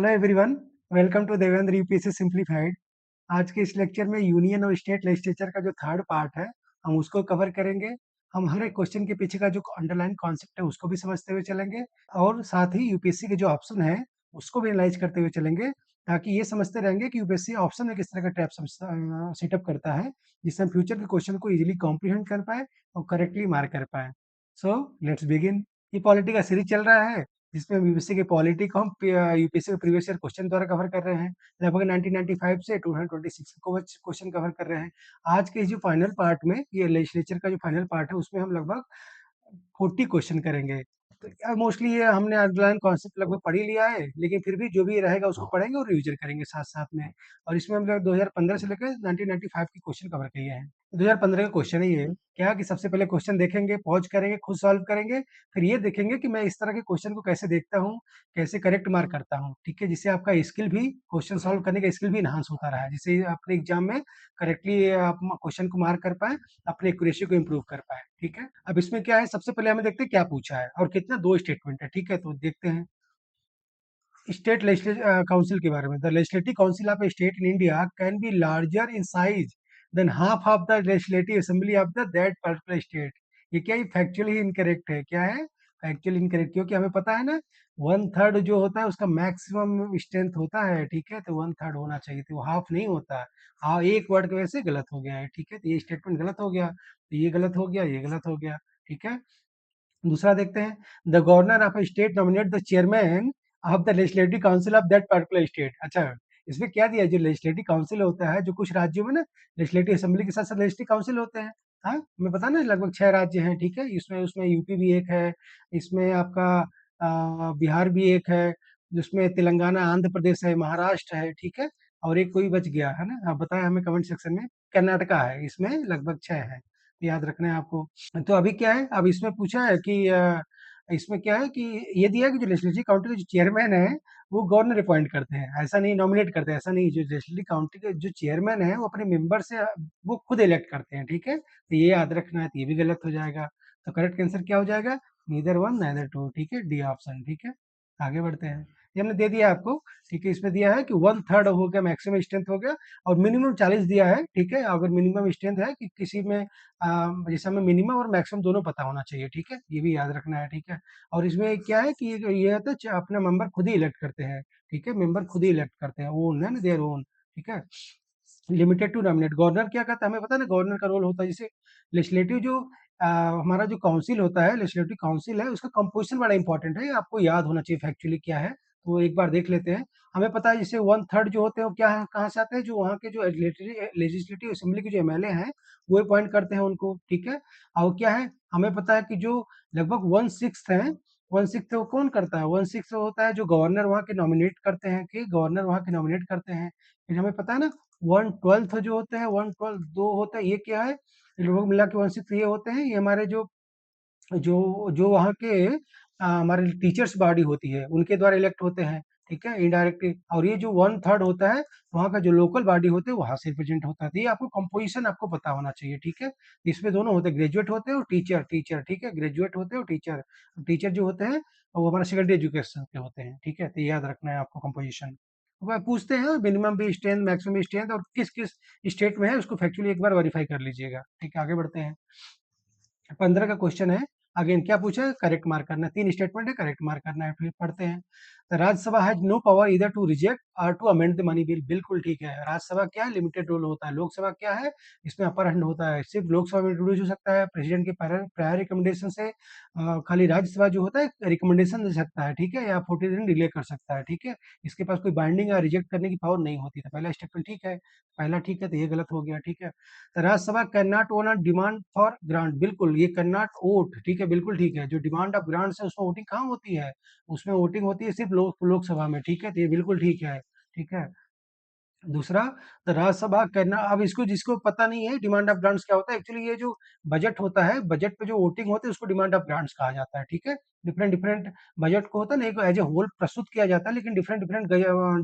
Hello everyone, welcome to Devendra UPSC simplified. आज के इस लेक्चर में यूनियन और स्टेट लेजिस्लेचर का जो थर्ड पार्ट है, हम उसको कवर करेंगे। हम हर एक क्वेश्चन के पीछे का जो अंडरलाइन कॉन्सेप्ट है उसको भी समझते हुए चलेंगे, और साथ ही यूपीएससी के जो ऑप्शन है उसको भी एनालाइज करते हुए चलेंगे, ताकि ये समझते रहेंगे कि यूपीएससी ऑप्शन में किस तरह का ट्रैप सेटअप करता है, जिससे हम फ्यूचर के क्वेश्चन को इजीली कॉम्प्रीहेंड कर पाए और करेक्टली मार्क कर पाए। So let's begin. ये पॉलिटी का सीरीज चल रहा है, जिसमें हम यूपीएससी की पॉलिटी को हम यूपीएससी के प्रीवियस ईयर क्वेश्चन द्वारा कवर कर रहे हैं। लगभग 1995 से 2026 को क्वेश्चन कवर कर रहे हैं। आज के जो फाइनल पार्ट में, ये लेजिस्लेचर का जो फाइनल पार्ट है, उसमें हम लगभग 40 क्वेश्चन करेंगे। तो मोस्टली ये हमने अंडरलाइन कॉन्सेप्ट लगभग पढ़ ही लिया है, लेकिन फिर भी जो भी रहेगा उसको पढ़ेंगे और रिविजन करेंगे साथ साथ में। और इसमें हम लोग 2015 से लेकर 1995 के क्वेश्चन कवर किए हैं। 2015 का क्वेश्चन है ये, क्या कि सबसे पहले क्वेश्चन देखेंगे, पॉज करेंगे, खुद सॉल्व करेंगे, फिर ये देखेंगे कि मैं इस तरह के क्वेश्चन को कैसे देखता हूँ, कैसे करेक्ट मार्क करता हूँ। ठीक है, जिससे आपका स्किल भी, क्वेश्चन सॉल्व करने का स्किल भी इनहांस होता रहा है, जिससे अपने एग्जाम में करेक्टली आप क्वेश्चन को मार्क कर पाए, अपने एक्यूरेसी को इम्प्रूव कर पाए। ठीक है, अब इसमें क्या है, सबसे पहले हमें देखते हैं क्या पूछा है और कितना, दो स्टेटमेंट है। ठीक है, तो देखते हैं स्टेट काउंसिल के बारे में। The legislative council of A state in India can be larger in size than half of the legislative assembly of the that particular state. ये क्या, ये फैक्चुअली इनकरेक्ट है। क्या है? फैक्चुअली इनकरेक्ट, क्योंकि हमें पता है ना, वन थर्ड जो होता है उसका मैक्सिमम स्ट्रेंथ होता है। ठीक है, तो वन थर्ड होना चाहिए, तो वो हाफ नहीं होता है। हाँ, एक वर्ड की वजह से गलत हो गया है। ठीक है, तो ये स्टेटमेंट गलत हो गया, तो ये गलत हो गया, ये गलत हो गया। ठीक है, दूसरा देखते हैं। The governor of A state nominate the chairman of the legislative council of that particular state. अच्छा, इसमें क्या दिया है, जो लेजिस्लेटिव काउंसिल होता है, जो कुछ राज्यों में ना लेजिस्लेटिव असेंबली के साथ साथ लेजिस्लेटिव काउंसिल होते हैं। हाँ, हमें पता ना, लगभग 6 राज्य हैं। ठीक है, इसमें उसमें यूपी भी एक है, इसमें आपका बिहार भी एक है, जिसमें तेलंगाना, आंध्र प्रदेश है, महाराष्ट्र है। ठीक है, और एक कोई बच गया है ना, आप बताएं हमें कमेंट सेक्शन में। कर्नाटका है, इसमें लगभग 6 है, याद रखना है आपको। तो अभी क्या है, अब इसमें पूछा है कि इसमें क्या है कि ये दिया है कि जो लेजिस्लेटिव काउंसिल के जो चेयरमैन है, वो गवर्नर अपॉइंट करते हैं, ऐसा नहीं नॉमिनेट करते हैं, ऐसा नहीं। जो लेजिस्लेटिव काउंसिल के जो चेयरमैन है, वो अपने मेंबर से वो खुद इलेक्ट करते हैं। ठीक है, तो ये याद रखना है, तो ये भी गलत हो जाएगा। तो करेक्ट आंसर क्या हो जाएगा? Neither one neither two. ठीक है, डी ऑप्शन। ठीक है, आगे बढ़ते हैं। ये हमने दे दिया आपको। ठीक है, इसमें दिया है कि वन थर्ड हो गया, मैक्सिमम स्ट्रेंथ हो गया, और मिनिमम 40 दिया है। ठीक है, अगर मिनिमम स्ट्रेंथ है कि किसी में जैसे हमें मिनिमम और मैक्सिमम दोनों पता होना चाहिए। ठीक है, ये भी याद रखना है। ठीक है, और इसमें क्या है कि ये होता है, अपना मेंबर खुद ही इलेक्ट करते हैं। ठीक है, मेंबर खुद ही इलेक्ट करते हैं, ओन है ना, देयर ओन। ठीक है, लिमिटेड टू नॉमिनेट। गवर्नर क्या करता है, हमें पता है ना, गवर्नर का रोल होता है, जैसे लेजिस्लेटिव जो हमारा जो काउंसिल होता है, लेजिस्लेटिव काउंसिल है, उसका कंपोजिशन बड़ा इंपॉर्टेंट है, ये आपको याद होना चाहिए फैक्चुअली क्या है। तो एक बार देख लेते हैं। हमें पता है जैसे वन थर्ड जो होते हैं वो क्या है, कहाँ से आते हैं, जो वहाँ के जो लेजिस्लेटिव असेंबली के जो एमएलए हैं, वो अपॉइंट करते हैं उनको। ठीक है, और क्या है, हमें पता है कि जो लगभग वन सिक्स है, वन सिक्स वो कौन करता है, वन सिक्स होता है जो गवर्नर वहाँ के नॉमिनेट करते हैं, कि गवर्नर वहाँ के नॉमिनेट करते हैं। फिर हमें पता है ना, वन ट्वेल्थ जो होते हैं, वन ट्वेल्थ दो होता है, ये क्या है, लोग मिला के वन सिक्स ये होते हैं, ये हमारे जो जो जो वहाँ के हमारे टीचर्स बॉडी होती है, उनके द्वारा इलेक्ट होते हैं। ठीक है, इनडायरेक्टली। और ये जो वन थर्ड होता है, वहाँ का जो लोकल बॉडी होते हैं, वहाँ से रिप्रेजेंट होता है। तो ये आपको कंपोजिशन आपको पता होना चाहिए। ठीक है, इसमें दोनों होते हैं, ग्रेजुएट होते हैं और टीचर। टीचर, ठीक है, ग्रेजुएट होते हैं और टीचर। टीचर जो होते हैं वो हमारे सेकेंडरी एजुकेशन के होते हैं। ठीक है, तो ये याद रखना है आपको कंपोजिशन। वह पूछते हैं मिनिमम भी स्ट्रेंथ, मैक्सिमम स्ट्रेंथ, और किस किस स्टेट में है, उसको फैक्चुअली एक बार वेरीफाई कर लीजिएगा। ठीक है, आगे बढ़ते हैं। 15 का क्वेश्चन है। अगेन क्या पूछा है, करेक्ट मार्क करना है। 3 स्टेटमेंट है, करेक्ट मार्क करना है। फिर पढ़ते हैं। Rajya Sabha has no power either to reject और to amend the money bill. बिल्कुल ठीक है, राज्यसभा क्या है, लिमिटेड रोल होता है। लोकसभा क्या है, इसमें अपर हैंड होता है। सिर्फ लोकसभा में इंट्रोड्यूस हो सकता है प्रेसिडेंट के प्रायर रिकमेंडेशन से। खाली राज्यसभा जो होता है रिकमेंडेशन दे सकता है। ठीक है, या 40 दिन डिले कर सकता है। ठीक है, इसके पास कोई बाइंडिंग या रिजेक्ट करने की पावर नहीं होती। तो पहला स्टेटमेंट ठीक है, पहला ठीक है, तो ये गलत हो गया। ठीक है, Rajya Sabha can not own a demand for grant. बिल्कुल, ये कैन नॉट वोट। ठीक है, बिल्कुल ठीक है। जो डिमांड ऑफ ग्रांट्स है उसमें वोटिंग कहाँ होती है, उसमें वोटिंग होती है सिर्फ लोकसभा में। ठीक है, तो ये बिल्कुल ठीक है। ठीक है, दूसरा, तो राज्यसभा करना, अब इसको जिसको पता नहीं है डिमांड ऑफ ग्रांट्स क्या होता है, एक्चुअली ये जो बजट होता है, बजट पे जो वोटिंग होती है उसको डिमांड ऑफ ग्रांट्स कहा जाता है। ठीक है, डिफरेंट डिफरेंट बजट को होता है ना, एक एज ए होल प्रस्तुत किया जाता है, लेकिन डिफरेंट डिफरेंट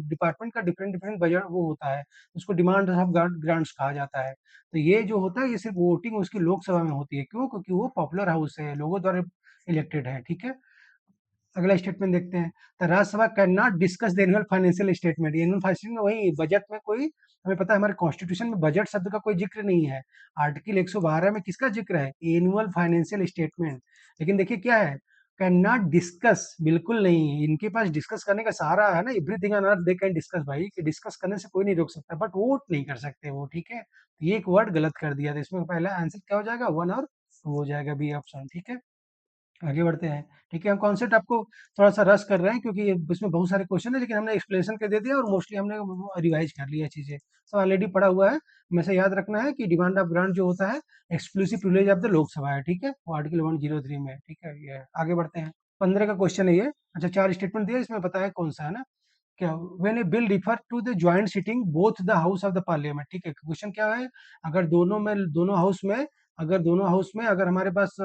डिपार्टमेंट का डिफरेंट डिफरेंट बजट वो होता है, उसको डिमांड ऑफ ग्रांट्स कहा जाता है। तो ये जो होता है, ये सिर्फ वोटिंग उसकी लोकसभा में होती है। क्यों? क्योंकि वो पॉपुलर हाउस है, लोगों द्वारा इलेक्टेड है। ठीक है, अगला स्टेटमेंट देखते हैं। The Rajya Sabha can not discuss the annual financial statement. Annual financial में वही बजट में कोई, हमें पता है हमारे कॉन्स्टिट्यूशन में बजट शब्द का कोई जिक्र नहीं है। आर्टिकल 112 में किसका जिक्र है? Annual financial statement. लेकिन देखिए क्या है, कैन नॉट डिस्कस, बिल्कुल नहीं, इनके पास डिस्कस करने का सहारा है ना, everything on earth they can discuss, भाई कि डिस्कस करने से कोई नहीं रोक सकता, बट वोट नहीं कर सकते वो, ठीक है। तो ये एक वर्ड गलत कर दिया, तो इसमें पहला आंसर क्या हो जाएगा? वन और टू हो जाएगा, बी ऑप्शन, ठीक है। आगे बढ़ते हैं। ठीक है, हम कॉन्सेप्ट आपको थोड़ा सा रस कर रहे हैं क्योंकि इसमें बहुत सारे क्वेश्चन है, लेकिन हमने एक्सप्लेनेशन कर दे दिया और मोस्टली हमने रिवाइज कर लिया चीजें, सब ऑलरेडी पढ़ा हुआ है। हमेशा याद रखना है कि डिमांड ऑफ ग्रांट जो होता है exclusive privilege of the Lok Sabha है, ठीक है, वो आर्टिकल 103 में है, ठीक है। ये आगे बढ़ते हैं। 15 का क्वेश्चन है ये। अच्छा, चार स्टेटमेंट दिया, इसमें बताया कौन सा है ना, क्या when a bill refer to the joint sitting both the house of the parliament, ठीक है। क्वेश्चन क्या है, अगर दोनों हाउस में अगर हमारे पास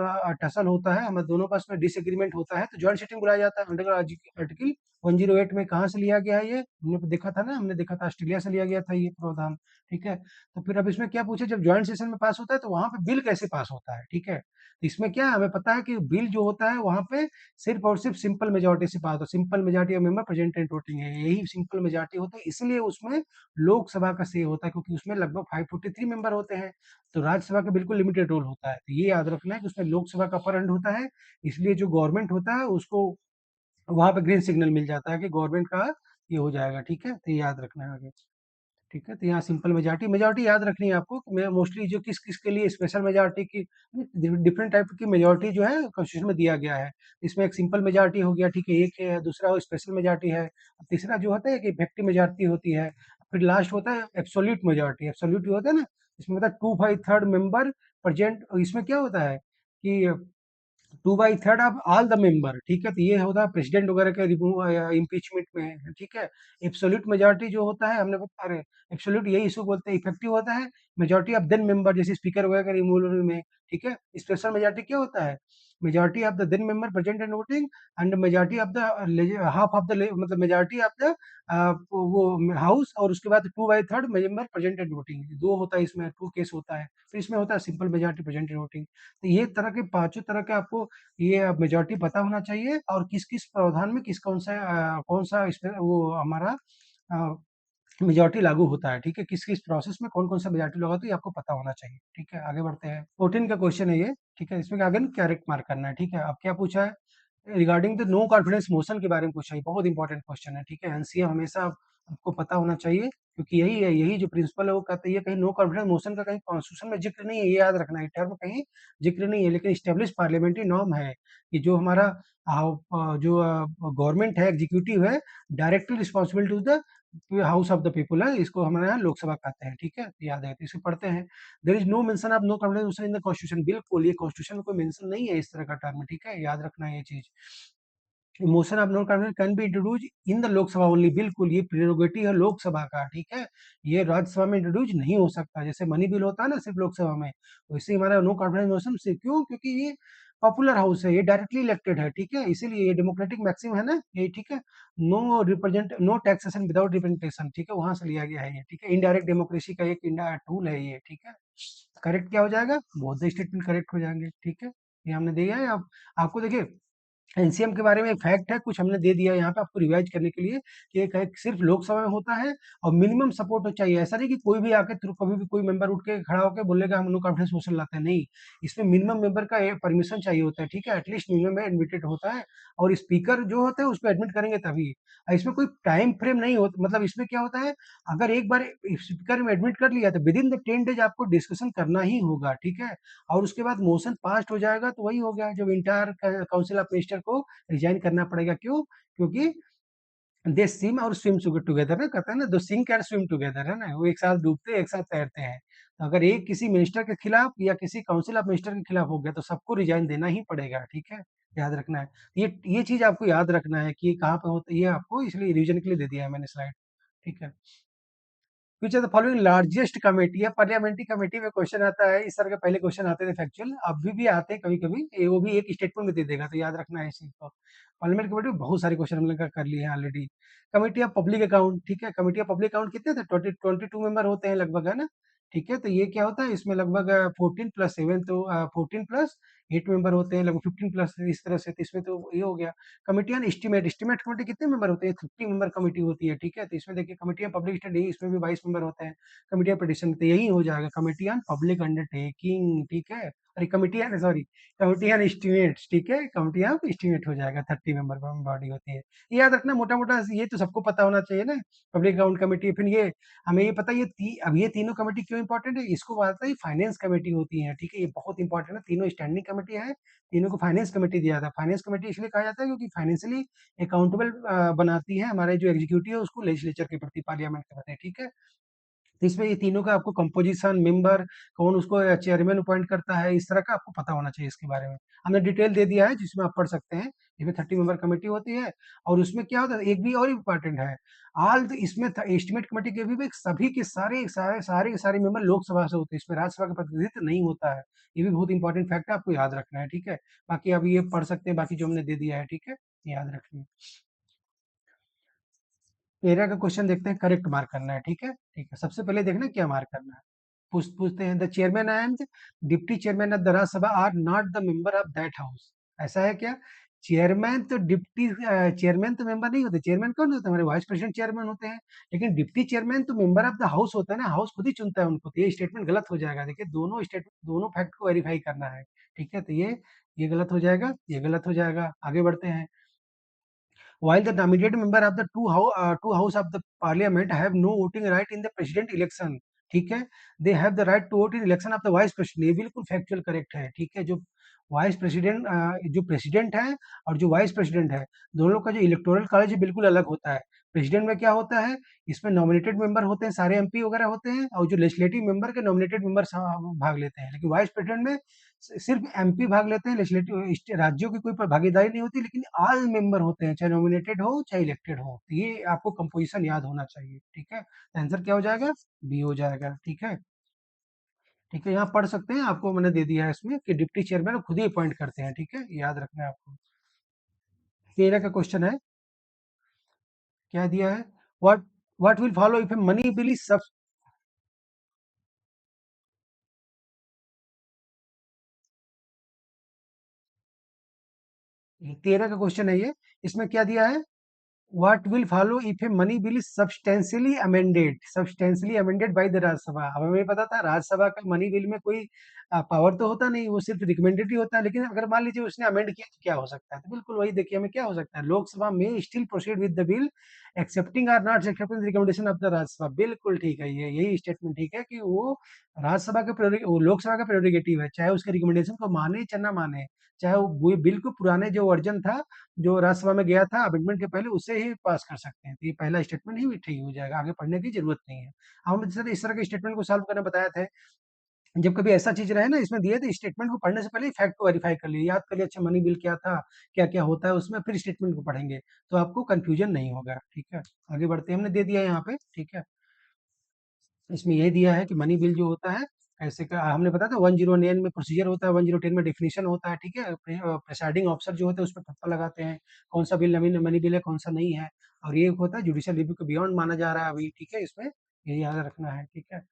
टसल होता है, हमारे दोनों पास में डिसएग्रीमेंट होता है, तो ज्वाइंट सिटिंग बुलाया जाता है अंडर आर्टिकल 108 में। कहाँ से लिया गया है ये? हमने देखा था ना, हमने देखा था ऑस्ट्रेलिया से लिया गया था ये प्रावधान, ठीक है। तो फिर अब इसमें क्या पूछे, जब ज्वाइंट सेशन में पास होता है तो वहां पे बिल कैसे पास होता है, ठीक है। तो इसमें क्या है, हमें पता है कि बिल जो होता है वहां पे सिर्फ और सिर्फ सिंपल मेजोरिटी से पास हो, simple majority of member present and voting है, यही सिंपल मेजोरिटी होता है, इसलिए उसमें लोकसभा का से होता है, क्योंकि उसमें लगभग 543 मेंबर होते हैं। तो राज्यसभा का बिल्कुल लिमिटेड रोल होता है, तो ये याद रखना है कि उसमें लोकसभा का अपर एंड होता है, इसलिए जो गवर्नमेंट होता है उसको वहां पे ग्रीन सिग्नल मिल जाता है कि गवर्नमेंट का ये हो जाएगा, ठीक है। तो ये याद रखना है आगे, ठीक है। तो यहाँ सिंपल मेजॉरिटी मेजॉरिटी याद रखनी है आपको, मैं मोस्टली जो किस किस के लिए स्पेशल मेजॉरिटी की, डिफरेंट टाइप की मेजॉरिटी जो है कॉन्स्टिट्यूशन में दिया गया है। इसमें एक सिंपल मेजॉरिटी हो गया, ठीक है, एक है, दूसरा स्पेशल मेजॉरिटी है, और तीसरा जो होता है कि इफेक्टिव मेजॉरिटी होती है, फिर लास्ट होता है एब्सोल्यूट मेजॉरिटी। एब्सोल्यूट होता है ना, इसमें मतलब 2/3 मेंबर प्रेजेंट, इसमें क्या होता है कि 2/3 ऑफ ऑल द मेंबर, ठीक है। तो ये होता है प्रेसिडेंट वगैरह के रिमूव इम्पीचमेंट में, ठीक है। एब्सोल्यूट मेजोरिटी जो होता है, हमने बता रहे, एब्सोल्यूट यही इसको बोलते हैं, इफेक्टिव होता है मेजोरिटी ऑफ देन मेंबर, जैसे स्पीकर वगैरह के रिमूवल में, ठीक है। स्पेशल मेजोरिटी क्या होता है? Majority of the then member present and voting, and majority of the half of the, मतलब मेजोरिटी ऑफ द वो हाउस, और उसके बाद 2/3 मेंबर प्रेजेंट एंड वोटिंग, दो होता है इसमें, टू केस होता है। फिर इसमें होता है simple majority present and voting. तो ये तरह के पांचों तरह के आपको ये अब मेजॉरिटी पता होना चाहिए, और किस किस प्रावधान में किस कौन सा इसमें वो हमारा मेजॉरिटी लागू होता है, ठीक है, किस किस प्रोसेस में कौन कौन सा मेजॉरिटी लगा, तो ये आपको पता होना चाहिए, ठीक है। आगे बढ़ते हैं। 14 का क्वेश्चन है ये, ठीक है। इसमें आगे करेक्ट मार्क करना है, ठीक है। अब क्या पूछा है, regarding the no confidence motion के बारे में पूछा है, बहुत इंपॉर्टेंट क्वेश्चन है, ठीक है। एनसीए हमेशा आपको पता होना चाहिए, क्योंकि यही है, यही जो प्रिंसिपल है वो कहते हैं, ये कहीं नो कॉन्फिडेंस मोशन का कहीं कॉन्स्टिट्यूशन में जिक्र नहीं है, ये याद रखना है, टर्म कहीं जिक्र नहीं है, लेकिन स्टेब्लिश पार्लियामेंट्री नॉर्म है कि जो हमारा जो गवर्नमेंट है, एग्जीक्यूटिव है, directly responsible to the house of the people है, इसको हमारे यहाँ लोकसभा कहते हैं, ठीक है। तो याद है, तो इसे पढ़ते हैं। There is no mention of no confidence motion in the constitution, बिल्कुल ये कॉन्स्टिट्यूशन में कोई मेंशन नहीं है इस तरह का टर्म, ठीक है, याद रखना है ये चीज। Motion of no confidence can be introduce in the Lok Sabha only, बिल्कुल ये प्रेरोगेटिव है लोकसभा का, ठीक है। ये राज्यसभा में इंट्रोड्यूस नहीं हो सकता, जैसे मनी बिल होता है ना सिर्फ लोकसभा में, वैसे हमारा नो कॉन्फिडेंस मोशन से, क्यों? क्योंकि ये पॉपुलर हाउस है, ये डायरेक्टली इलेक्टेड है, ठीक है, इसीलिए ये डेमोक्रेटिक मैक्सिम है ना ये, ठीक है। नो टैक्सेशन विदाउट रिप्रेजेंटेशन, ठीक है, वहां से लिया गया है ये, ठीक है। इनडायरेक्ट डेमोक्रेसी का एक इंडा टूल है ये, ठीक है। करेक्ट क्या हो जाएगा? बोथ द स्टेटमेंट करेक्ट हो जाएंगे, ठीक है। ये हमने दिया है। अब आपको देखिए, एनसीएम के बारे में एक फैक्ट है, कुछ हमने दे दिया यहाँ पे आपको रिवाइज करने के लिए, कि एक है सिर्फ लोकसभा में होता है, और मिनिमम सपोर्ट चाहिए, ऐसा नहीं कि कोई भी आके थ्रू कभी भी कोई मेंबर उठ के खड़ा होकर बोलेगा हम नो कॉन्फिडेंस मोशन लाते हैं, नहीं। इसमें मिनिमम मेंबर का परमिशन चाहिए होता है, ठीक है, एटलीस्ट मिनिमम में एडमिटेड होता है, और स्पीकर जो होता है उसको एडमिट करेंगे तभी। इसमें कोई टाइम फ्रेम नहीं होता, मतलब इसमें क्या होता है, अगर एक बार स्पीकर में एडमिट कर लिया तो विद इन द 10 डेज आपको डिस्कशन करना ही होगा, ठीक है। और उसके बाद मोशन पास हो जाएगा तो वही हो गया, जब इंटायर काउंसिल ऑफ मिनिस्टर को रिजाइन करना पड़ेगा, क्यों? क्योंकि दे स्विम और स्विम टुगेदर ना, कहते हैं ना, दो सिंक एंड स्विम टुगेदर, है ना, वो एक साथ डूबते हैं एक साथ तैरते हैं। तो अगर एक किसी मिनिस्टर के खिलाफ या किसी काउंसिल ऑफ मिनिस्टर के खिलाफ हो गया तो सबको रिजाइन देना ही पड़ेगा, ठीक है, याद रखना है। ये चीज आपको याद रखना है कि ये कहाँ पे होता है, ये आपको इसलिए रिवीजन के लिए दे दिया है मैंने स्लाइड, ठीक है। Which are the following largest committee, या पार्लियामेंट्री कमेटी में क्वेश्चन आता है, इस तरह के पहले क्वेश्चन आते थे फैक्चुअल, अभी भी आते हैं कभी कभी, वो भी एक स्टेटमेंट में दे देगा, तो याद रखना है इस चीज को। पार्लियामेंट कमेटी में बहुत सारे क्वेश्चन हम लोग कर लिए हैं already. Committee of public account, ठीक है, कमेटी ऑफ पब्लिक अकाउंट कितने थे? 22 मेंबर होते हैं लगभग, है ना, ठीक है, तो ये क्या होता है, इसमें लगभग 14 प्लस 7 तो 14 प्लस 8 मेंबर होते हैं, लगभग 15 प्लस इस तरह से, तो इसमें तो ये हो गया। Committee on estimate, estimate committee कितने मेंबर होते हैं, 30 मेंबर कमेटी होती है, ठीक है, तो इसमें देखिए कमिटी ऑन पब्लिक स्टडी, इसमें भी 22 मेंबर होते हैं। कमिटी ऑन पिटिशन, तो यही हो जाएगा, कमिटी ऑन पब्लिक अंडरटेकिंग, ठीक है, अरे committee on, sorry, committee on estimates, ठीक है, कमिटी ऑन एस्टीमेट हो जाएगा, 30 मेंबर बॉडी होती है। ये याद रखना, मोटा मोटा ये तो सबको पता होना चाहिए ना। पब्लिक अकाउंट कमेटी, फिर ये हमें ये पता है, अब ये तीनों कमेटी क्यों इंपॉर्टेंट है, इसको बताता है फाइनेंस कमेटी होती है, ठीक है, ये बहुत इंपॉर्टेंट है, तीनों स्टैंडिंग कमेटी है, तीनों को फाइनेंस कमेटी दिया था। फाइनेंस कमेटी इसलिए कहा जाता है क्योंकि फाइनेंशियली अकाउंटेबल बनाती है हमारे जो एग्जीक्यूटिव है उसको लेजिस्लेचर के प्रति, पार्लियामेंट के प्रति, ठीक है। तो इसमें ये तीनों का आपको कंपोजिशन, मेंबर, कौन उसको चेयरमैन अपॉइंट करता है, इस तरह का आपको पता होना चाहिए इसके बारे में। हमने डिटेल दे दिया है जिसमें आप पढ़ सकते हैं। इसमें 30 मेंबर कमेटी होती है, और उसमें क्या होता है, एक भी और इम्पोर्टेंट है, ऑल इसमें एस्टिमेट कमेटी के भी सभी के सारे मेंबर लोकसभा से होते हैं, इसमें राज्यसभा का प्रतिनिधित्व नहीं होता है। ये भी बहुत इंपॉर्टेंट फैक्ट है, आपको याद रखना है, ठीक है। बाकी आप ये पढ़ सकते हैं, बाकी जो हमने दे दिया है, ठीक है, याद रखिए। 13 का क्वेश्चन देखते हैं, करेक्ट मार्क करना है, ठीक है, ठीक है, सबसे पहले देखना क्या मार्क करना है। पूछते हैं, the chairman and deputy chairman of the Rajya Sabha are not the member of that house. ऐसा है क्या, चेयरमैन तो डिप्टी चेयरमैन तो मेंबर नहीं होते, चेयरमैन कौन होते हैं, हमारे वाइस प्रेसिडेंट चेयरमैन होते हैं, लेकिन डिप्टी चेयरमैन तो मेंबर ऑफ द हाउस होता है ना, हाउस खुद ही चुनता है उनको, तो ये स्टेटमेंट गलत हो जाएगा। देखिए दोनों फैक्ट को वेरीफाई करना है, ठीक है, तो ये गलत हो जाएगा, ये गलत हो जाएगा। आगे बढ़ते हैं। While the nominated member of the two house of the parliament have no voting right in the president election, ठीक है, they have the right to vote in election of the vice president, ये बिल्कुल factual correct है, ठीक है। जो vice president जो president है और जो वाइस प्रेसिडेंट है, दोनों का जो इलेक्टोरल कॉलेज बिल्कुल अलग होता है। प्रेसिडेंट में क्या होता है, इसमें नॉमिनेटेड मेंबर होते हैं, सारे एमपी वगैरह होते हैं, और जो लेजिस्लेटिव मेंबर के नॉमिनेटेड मेंबर भाग लेते हैं, लेकिन वाइस प्रेसिडेंट में सिर्फ एमपी भाग लेते हैं, लेजिस्लेटिव राज्यों की कोई भागीदारी नहीं होती, लेकिन ऑल मेंबर होते हैं, चाहे नॉमिनेटेड हो चाहे इलेक्टेड हो। तो ये आपको कंपोजिशन याद होना चाहिए, ठीक है, आंसर क्या हो जाएगा, बी हो जाएगा, ठीक है, ठीक है, यहाँ पढ़ सकते हैं, आपको मैंने दे दिया है इसमें कि डिप्टी चेयरमैन खुद ही अपॉइंट करते हैं, ठीक है, याद रखना है आपको। 13 का क्वेश्चन है, क्या दिया है, what what will follow if A money bill is सब। 13 का क्वेश्चन है ये, इसमें क्या दिया है, What will follow if a money bill is substantially amended by the Rajya Sabha. अब हमें पता था राज्यसभा का मनी बिल में कोई पावर तो होता नहीं, वो सिर्फ रिकमेंडेटरी होता है, लेकिन अगर मान लीजिए उसने अमेंड किया तो क्या हो सकता है, तो बिल्कुल वही देखिए हमें क्या हो सकता है, लोकसभा में still proceed with the bill excepting और not excepting the recommendation of the Rajya Sabha, बिल्कुल ठीक है, ये यही स्टेटमेंट ठीक है कि वो राज्यसभा का वो लोकसभा का प्रेरोगेटिव है, चाहे उसके रिकमेंडेशन को माने चाहे ना माने, चाहे वो बिल को पुराने जो वर्जन था जो राज्यसभा में गया था अमेंडमेंट के पहले, उससे ही पास कर सकते हैं, तो ये पहला स्टेटमेंट ही ठीक हो जाएगा, आगे पढ़ने की जरूरत नहीं है। हम सर इस तरह के स्टेटमेंट को सॉल्व करना बताया था, जब कभी ऐसा चीज रहे ना इसमें दिए तो स्टेटमेंट को पढ़ने से पहले फैक्ट को वेरीफाई कर लिए, याद कर लिए, अच्छा मनी बिल क्या था, क्या क्या होता है उसमें, फिर स्टेटमेंट को पढ़ेंगे तो आपको कंफ्यूजन नहीं होगा, ठीक है। आगे बढ़ते हैं, हमने दे दिया यहाँ पे, ठीक है, इसमें यह दिया है कि मनी बिल जो होता है ऐसे का, हमने बताया था 109 में प्रोसीजर होता है, 110 में डेफिनेशन होता है, ठीक है, प्रेसाइडिंग ऑफिसर जो होते हैं उस पर ठप्पा लगाते हैं कौन सा बिल मनी बिल है कौन सा नहीं है, और ये होता है जुडिशियल रिव्यू को बियॉन्ड माना जा रहा है अभी, ठीक है, इसमें ये याद रखना है, ठीक है।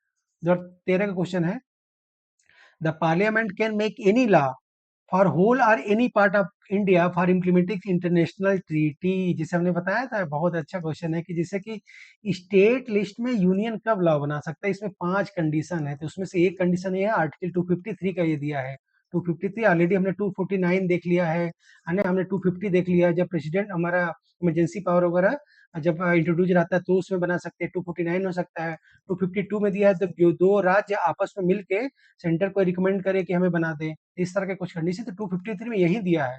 जो 13 का क्वेश्चन है, the parliament can make any law for whole और any part of India for implementing international treaty, जिसे हमने बताया था, बहुत अच्छा क्वेश्चन है कि जिससे कि स्टेट लिस्ट में यूनियन कब लॉ बना सकता है, इसमें 5 कंडीशन है, तो उसमें से एक कंडीशन ये है, आर्टिकल 253 का ये दिया है। 253 ऑलरेडी हमने 249 देख लिया है, हमने 250 देख लिया है, जब प्रेसिडेंट हमारा इमरजेंसी पावर वगैरह जब इंट्रोड्यूस रहता है तो उसमें बना सकते हैं, 249 हो सकता है। 252 में दिया है, तो जो दो राज्य आपस में मिलके सेंटर को रिकमेंड करे कि हमें बना दे, इस तरह के कुछ कंडीशन, तो 253 में यही दिया है,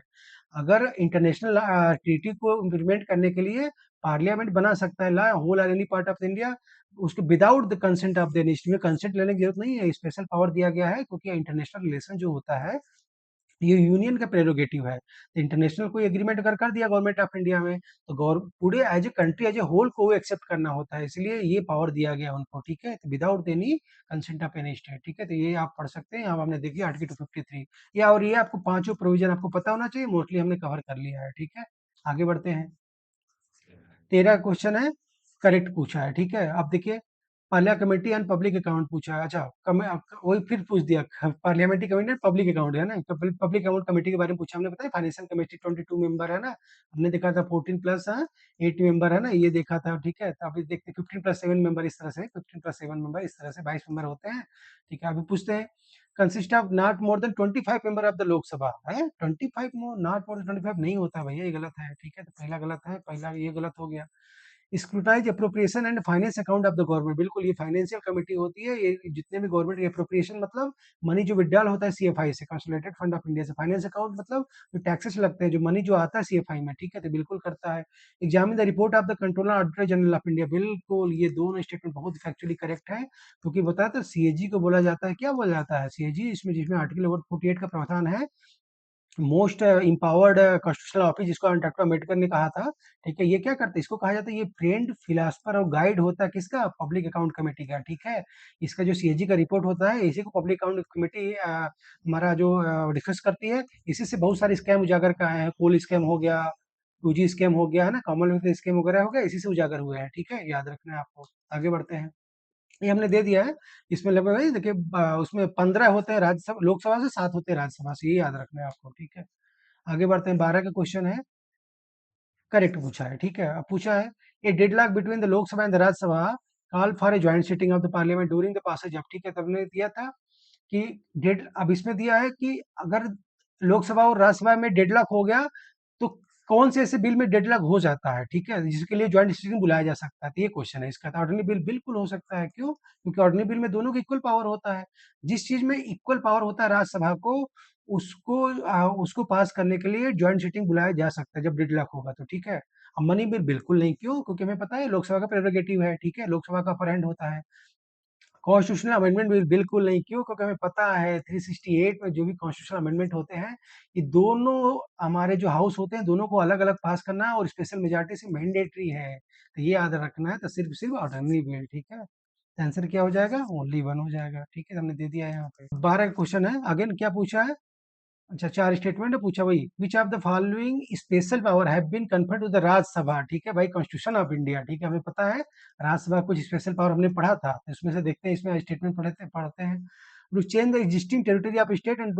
अगर इंटरनेशनल ट्रीटी को इम्प्लीमेंट करने के लिए पार्लियामेंट बना सकता है ला होल और एनी पार्ट ऑफ इंडिया, उसको without the consent of the nation, में कंसेंट लेने की जरूरत नहीं है, स्पेशल पावर दिया गया है, क्योंकि इंटरनेशनल रिलेशन जो होता है ये यूनियन का प्रेरोगेटिव है, तो इंटरनेशनल कोई एग्रीमेंट अगर कर दिया गवर्नमेंट ऑफ इंडिया में, तो पूरे as a country as a whole को एक्सेप्ट करना होता है, इसलिए ये पावर दिया गया उनको, ठीक है, तो without any consent of any state, ठीक है, तो ये आप पढ़ सकते हैं, यहाँ हमने देखी आर्टिकल 253, या और ये आपको पांचों प्रोविजन आपको पता होना चाहिए, मोस्टली हमने कवर कर लिया है, ठीक है। आगे बढ़ते हैं, 13 क्वेश्चन है, करेक्ट पूछा है, ठीक है, अब देखिए, पार्लिया कमेटी एंड पब्लिक अकाउंट पूछा है। अच्छा, वही फिर पूछ दिया, parliamentary committee and public account है ना, पब्लिक अकाउंट कमेटी के बारे में पूछा हमने, पता है फाइनेंशियल कमेटी 22 मेंबर है ना, हमने देखा था 14 प्लस 8 मेंबर है ना, ये देखा था, ठीक है। तो अभी देखते 15 प्लस 7 मेंबर, इस तरह से 15 प्लस 7 मेंबर, इस तरह से 22 मेंबर होते हैं, ठीक है। अभी पूछते हैं, consist of not more than 25 member of the Lok Sabha है, 25 नॉट मोर देन 25 नहीं होता भैया, ये गलत है, ठीक है। तो पहला गलत है, पहला ये गलत हो गया। Scrutinize appropriation and finance account of the government, बिल्कुल ये फाइनेंशियल कमेटी होती है, ये जितने भी गवर्नमेंट अप्रोप्रिएशन मतलब मनी जो विड्रॉल होता है सीएफआई से, कंसोलिडेटेड फंड ऑफ इंडिया से, फाइनेंस अकाउंट मतलब जो टैक्सेस लगते हैं, जो मनी जो आता है सीएफआई में, ठीक है, तो बिल्कुल करता है। Examine the report of the controller auditor general of India, बिल्कुल ये दोनों स्टेटमेंट बहुत फैक्चुअली करेक्ट है, क्योंकि बताया तो सीएजी को बोला जाता है, क्या बोला जाता है सीएजी, इसमें जिसमें आर्टिकल नंबर 48 का प्रावधान है, मोस्ट इम्पावर्ड कॉन्स्टिट्यूशनल ऑफिस, जिसको डॉक्टर अम्बेडकर ने कहा था, ठीक है। ये क्या करते हैं, इसको कहा जाता है, ये फ्रेंड फिलासफर और गाइड होता है किसका, पब्लिक अकाउंट कमेटी का, ठीक है। इसका जो सीएजी का रिपोर्ट होता है, इसी को पब्लिक अकाउंट कमेटी हमारा जो डिस्कस करती है, इसी से बहुत सारे स्कैम उजागर का है, कोल स्कैम हो गया, 2G स्कैम हो गया है ना, कॉमनवेल्थ स्कैम वगैरह हो गया, इसी से उजागर हुए हैं, ठीक है, याद रखना है आपको। आगे बढ़ते हैं, ये हमने दे दिया है, इसमें लगभग भाई देखिए, उसमें 15 होते हैं राज्यसभा लोकसभा से, 7 होते हैं राज्यसभा से, ये याद रखना है आपको, ठीक है। आगे बढ़ते हैं, 12 का क्वेश्चन है, करेक्ट पूछा है, ठीक है। अब पूछा है, a deadlock between the Lok Sabha and the Rajya Sabha call for a joint sitting of the parliament during the passage of, ठीक है। तब ने दिया था कि डेड, अब इसमें दिया है कि अगर लोकसभा और राज्यसभा में डेडलॉक हो गया, तो कौन से ऐसे बिल में डेडलॉक हो जाता है, ठीक है, जिसके लिए ज्वाइंट सिटिंग बुलाया जा सकता है, तो ये क्वेश्चन है इसका। ऑर्डिनरी बिल बिल्कुल हो सकता है, क्यों, क्योंकि ऑर्डिनरी बिल में दोनों का इक्वल पावर होता है, जिस चीज में इक्वल पावर होता है राज्यसभा को, उसको पास करने के लिए ज्वाइंट सिटिंग बुलाया जा सकता है जब डेडलॉक होगा तो, ठीक है। अब मनी बिल बिल्कुल नहीं, क्यों, क्योंकि हमें पता है लोकसभा का प्रेरोगेटिव है, ठीक है, लोकसभा का अपर हैंड होता है। कॉन्स्टिट्यूशनल अमेंडमेंट बिल बिल्कुल नहीं, क्यों, क्योंकि हमें पता है 368 में जो भी कॉन्स्टिट्यूशनल अमेंडमेंट होते हैं, ये दोनों हमारे जो हाउस होते हैं, दोनों को अलग अलग पास करना है, और स्पेशल मेजोरिटी से मैंडेटरी है, तो ये याद रखना है। तो सिर्फ सिर्फ ऑर्डिनरी बिल, ठीक है। आंसर क्या हो जाएगा, ओनली वन हो जाएगा, ठीक है, हमने दे दिया है यहाँ पे। 12 का क्वेश्चन है, अगेन क्या पूछा है, अच्छा 4 स्टेटमेंट पूछा, वही which of the following special power have been conferred to the Rajya Sabha, ठीक है भाई, कॉन्स्टिट्यूशन ऑफ इंडिया, ठीक है, हमें पता है राज्यसभा कुछ स्पेशल पावर हमने पढ़ा था, तो इसमें से देखते हैं, इसमें स्टेटमेंट पढ़ते हैं, to change the existing territory of state and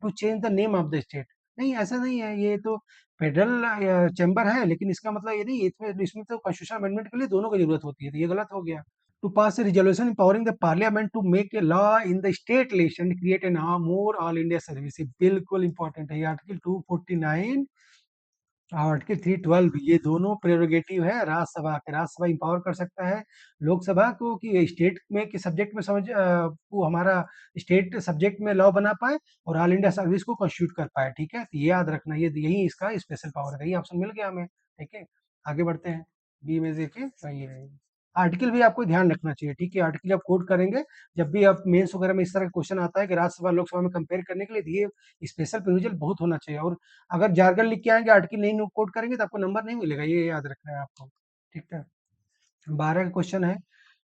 to change the name of the state, नहीं ऐसा नहीं है, ये तो फेडरल चैम्बर है, लेकिन इसका मतलब ये नहीं, इसमें इसमें तो कॉन्स्टिट्यूशन अमेंडमेंट के लिए दोनों की जरूरत होती है, तो ये गलत हो गया। To pass a resolution empowering the parliament to make a law in the state election and create an more all India service, ये बिल्कुल इंपॉर्टेंट है, ये आर्टिकल 249 और आर्टिकल 312, ये दोनों प्रेरोगेटिव है राज्यसभा के, राज्यसभा इंपावर कर सकता है लोकसभा को कि स्टेट में के सब्जेक्ट में वो हमारा स्टेट सब्जेक्ट में लॉ बना पाए और ऑल इंडिया सर्विस को कॉन्स्टिट्यूट कर पाए, ठीक है। तो ये याद रखना, ये यही इसका स्पेशल पावर है, यही ऑप्शन मिल गया हमें, ठीक है। आगे बढ़ते हैं, बी में देखिए सही है, आर्टिकल भी आपको ध्यान रखना चाहिए, ठीक है, आर्टिकल आप कोड करेंगे, जब भी आप मेंस वगैरह में इस तरह का क्वेश्चन आता है कि राज्यसभा लोकसभा में कंपेयर करने के लिए, तो ये स्पेशल प्रोविजन बहुत होना चाहिए, और अगर जार्गन लिख के आएंगे, आर्टिकल नहीं कोड करेंगे, तो आपको नंबर नहीं मिलेगा, ये याद रखना है आपको, ठीक है। 12 का क्वेश्चन है,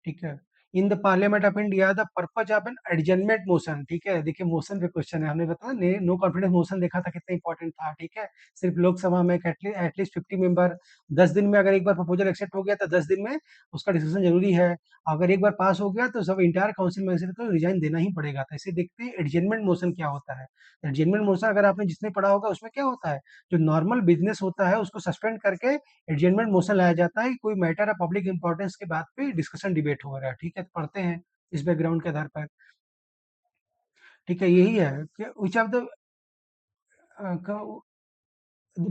ठीक है। In the parliament of India the purpose of an adjournment motion, ठीक है, देखिए मोशन पे क्वेश्चन है, हमने बताया नो कॉन्फिडेंस मोशन देखा था कितना इंपॉर्टेंट था, ठीक है। सिर्फ लोकसभा में एटलीस्ट 50 मेंबर 10 दिन में, अगर एक बार प्रपोजल एक्सेप्ट हो गया तो 10 दिन में उसका डिस्कशन जरूरी है, अगर एक बार पास हो गया तो सब इंटायर काउंसिल मेंबर को रिजाइन देना ही पड़ेगा, तो इसे देखते हैं एडजमेंट मोशन क्या होता है। एडजमेंट मोशन अगर आपने जिसने पढ़ा होगा, उसमें क्या होता है, जो नॉर्मल बिजनेस होता है उसको सस्पेंड करके एडजमेंट मोशन लाया जाता है, कोई मैटर ऑफ पब्लिक इंपॉर्टेंस के बात पे डिस्कशन डिबेट हो रहा है, ठीक है, तो पढ़ते हैं इस बैकग्राउंड के आधार पर, ठीक है। यही है कि विच ऑफ द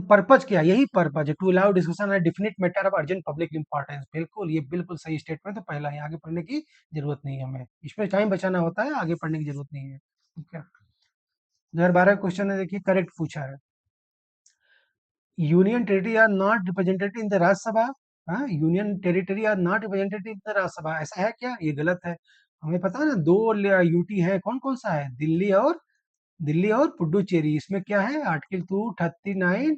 पर्पज क्या, यही पर्पज है, टू अलाउ डिस्कशन है definite matter of urgent public importance, बिल्कुल ये बिल्कुल सही स्टेटमेंट है, तो पहला ही, आगे पढ़ने की जरूरत नहीं है हमें, इसमें टाइम बचाना होता है, आगे पढ़ने की जरूरत नहीं है, ठीक है। 2012 क्वेश्चन है, देखिए करेक्ट पूछा है, union territory are not represented in the Rajya Sabha, हाँ, union territory are not represented in the Rajya Sabha, ऐसा है क्या, ये गलत है, हमें पता है ना, दो यूटी है, कौन कौन सा है, दिल्ली और पुडुचेरी, इसमें क्या है, आर्टिकल 239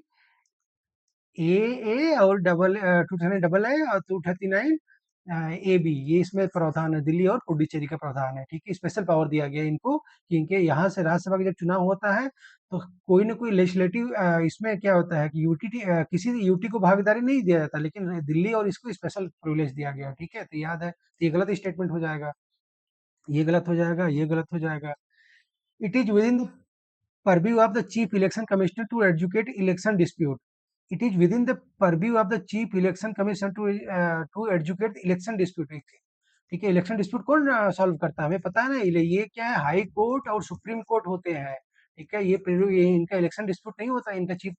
ए और 239 और 239 ए बी, ये इसमें प्रावधान है, दिल्ली और पुडुचेरी का प्रावधान है, ठीक है, स्पेशल पावर दिया गया इनको कि इनके यहाँ से राज्यसभा का जब चुनाव होता है, तो कोई ना कोई लेजिस्लेटिव इसमें क्या होता है कि यूटीटी किसी यूटी को भागीदारी नहीं दिया जाता, लेकिन दिल्ली और इसको स्पेशल प्रिविलेज दिया गया, ठीक है, तो याद है, तो ये गलत स्टेटमेंट हो जाएगा, ये गलत हो जाएगा, ये गलत हो जाएगा। It is with in the purview of the chief election commissioner to adjudicate election dispute. It is within the purview of the chief election commissioner to adjudicate election dispute. ठीक है, इलेक्शन डिस्प्यूट कौन solve करता है, हमें पता है ना, ये क्या है, हाई कोर्ट और सुप्रीम कोर्ट होते हैं, ठीक है, ये इनका इलेक्शन डिस्प्यूट नहीं होता, इनका चीफ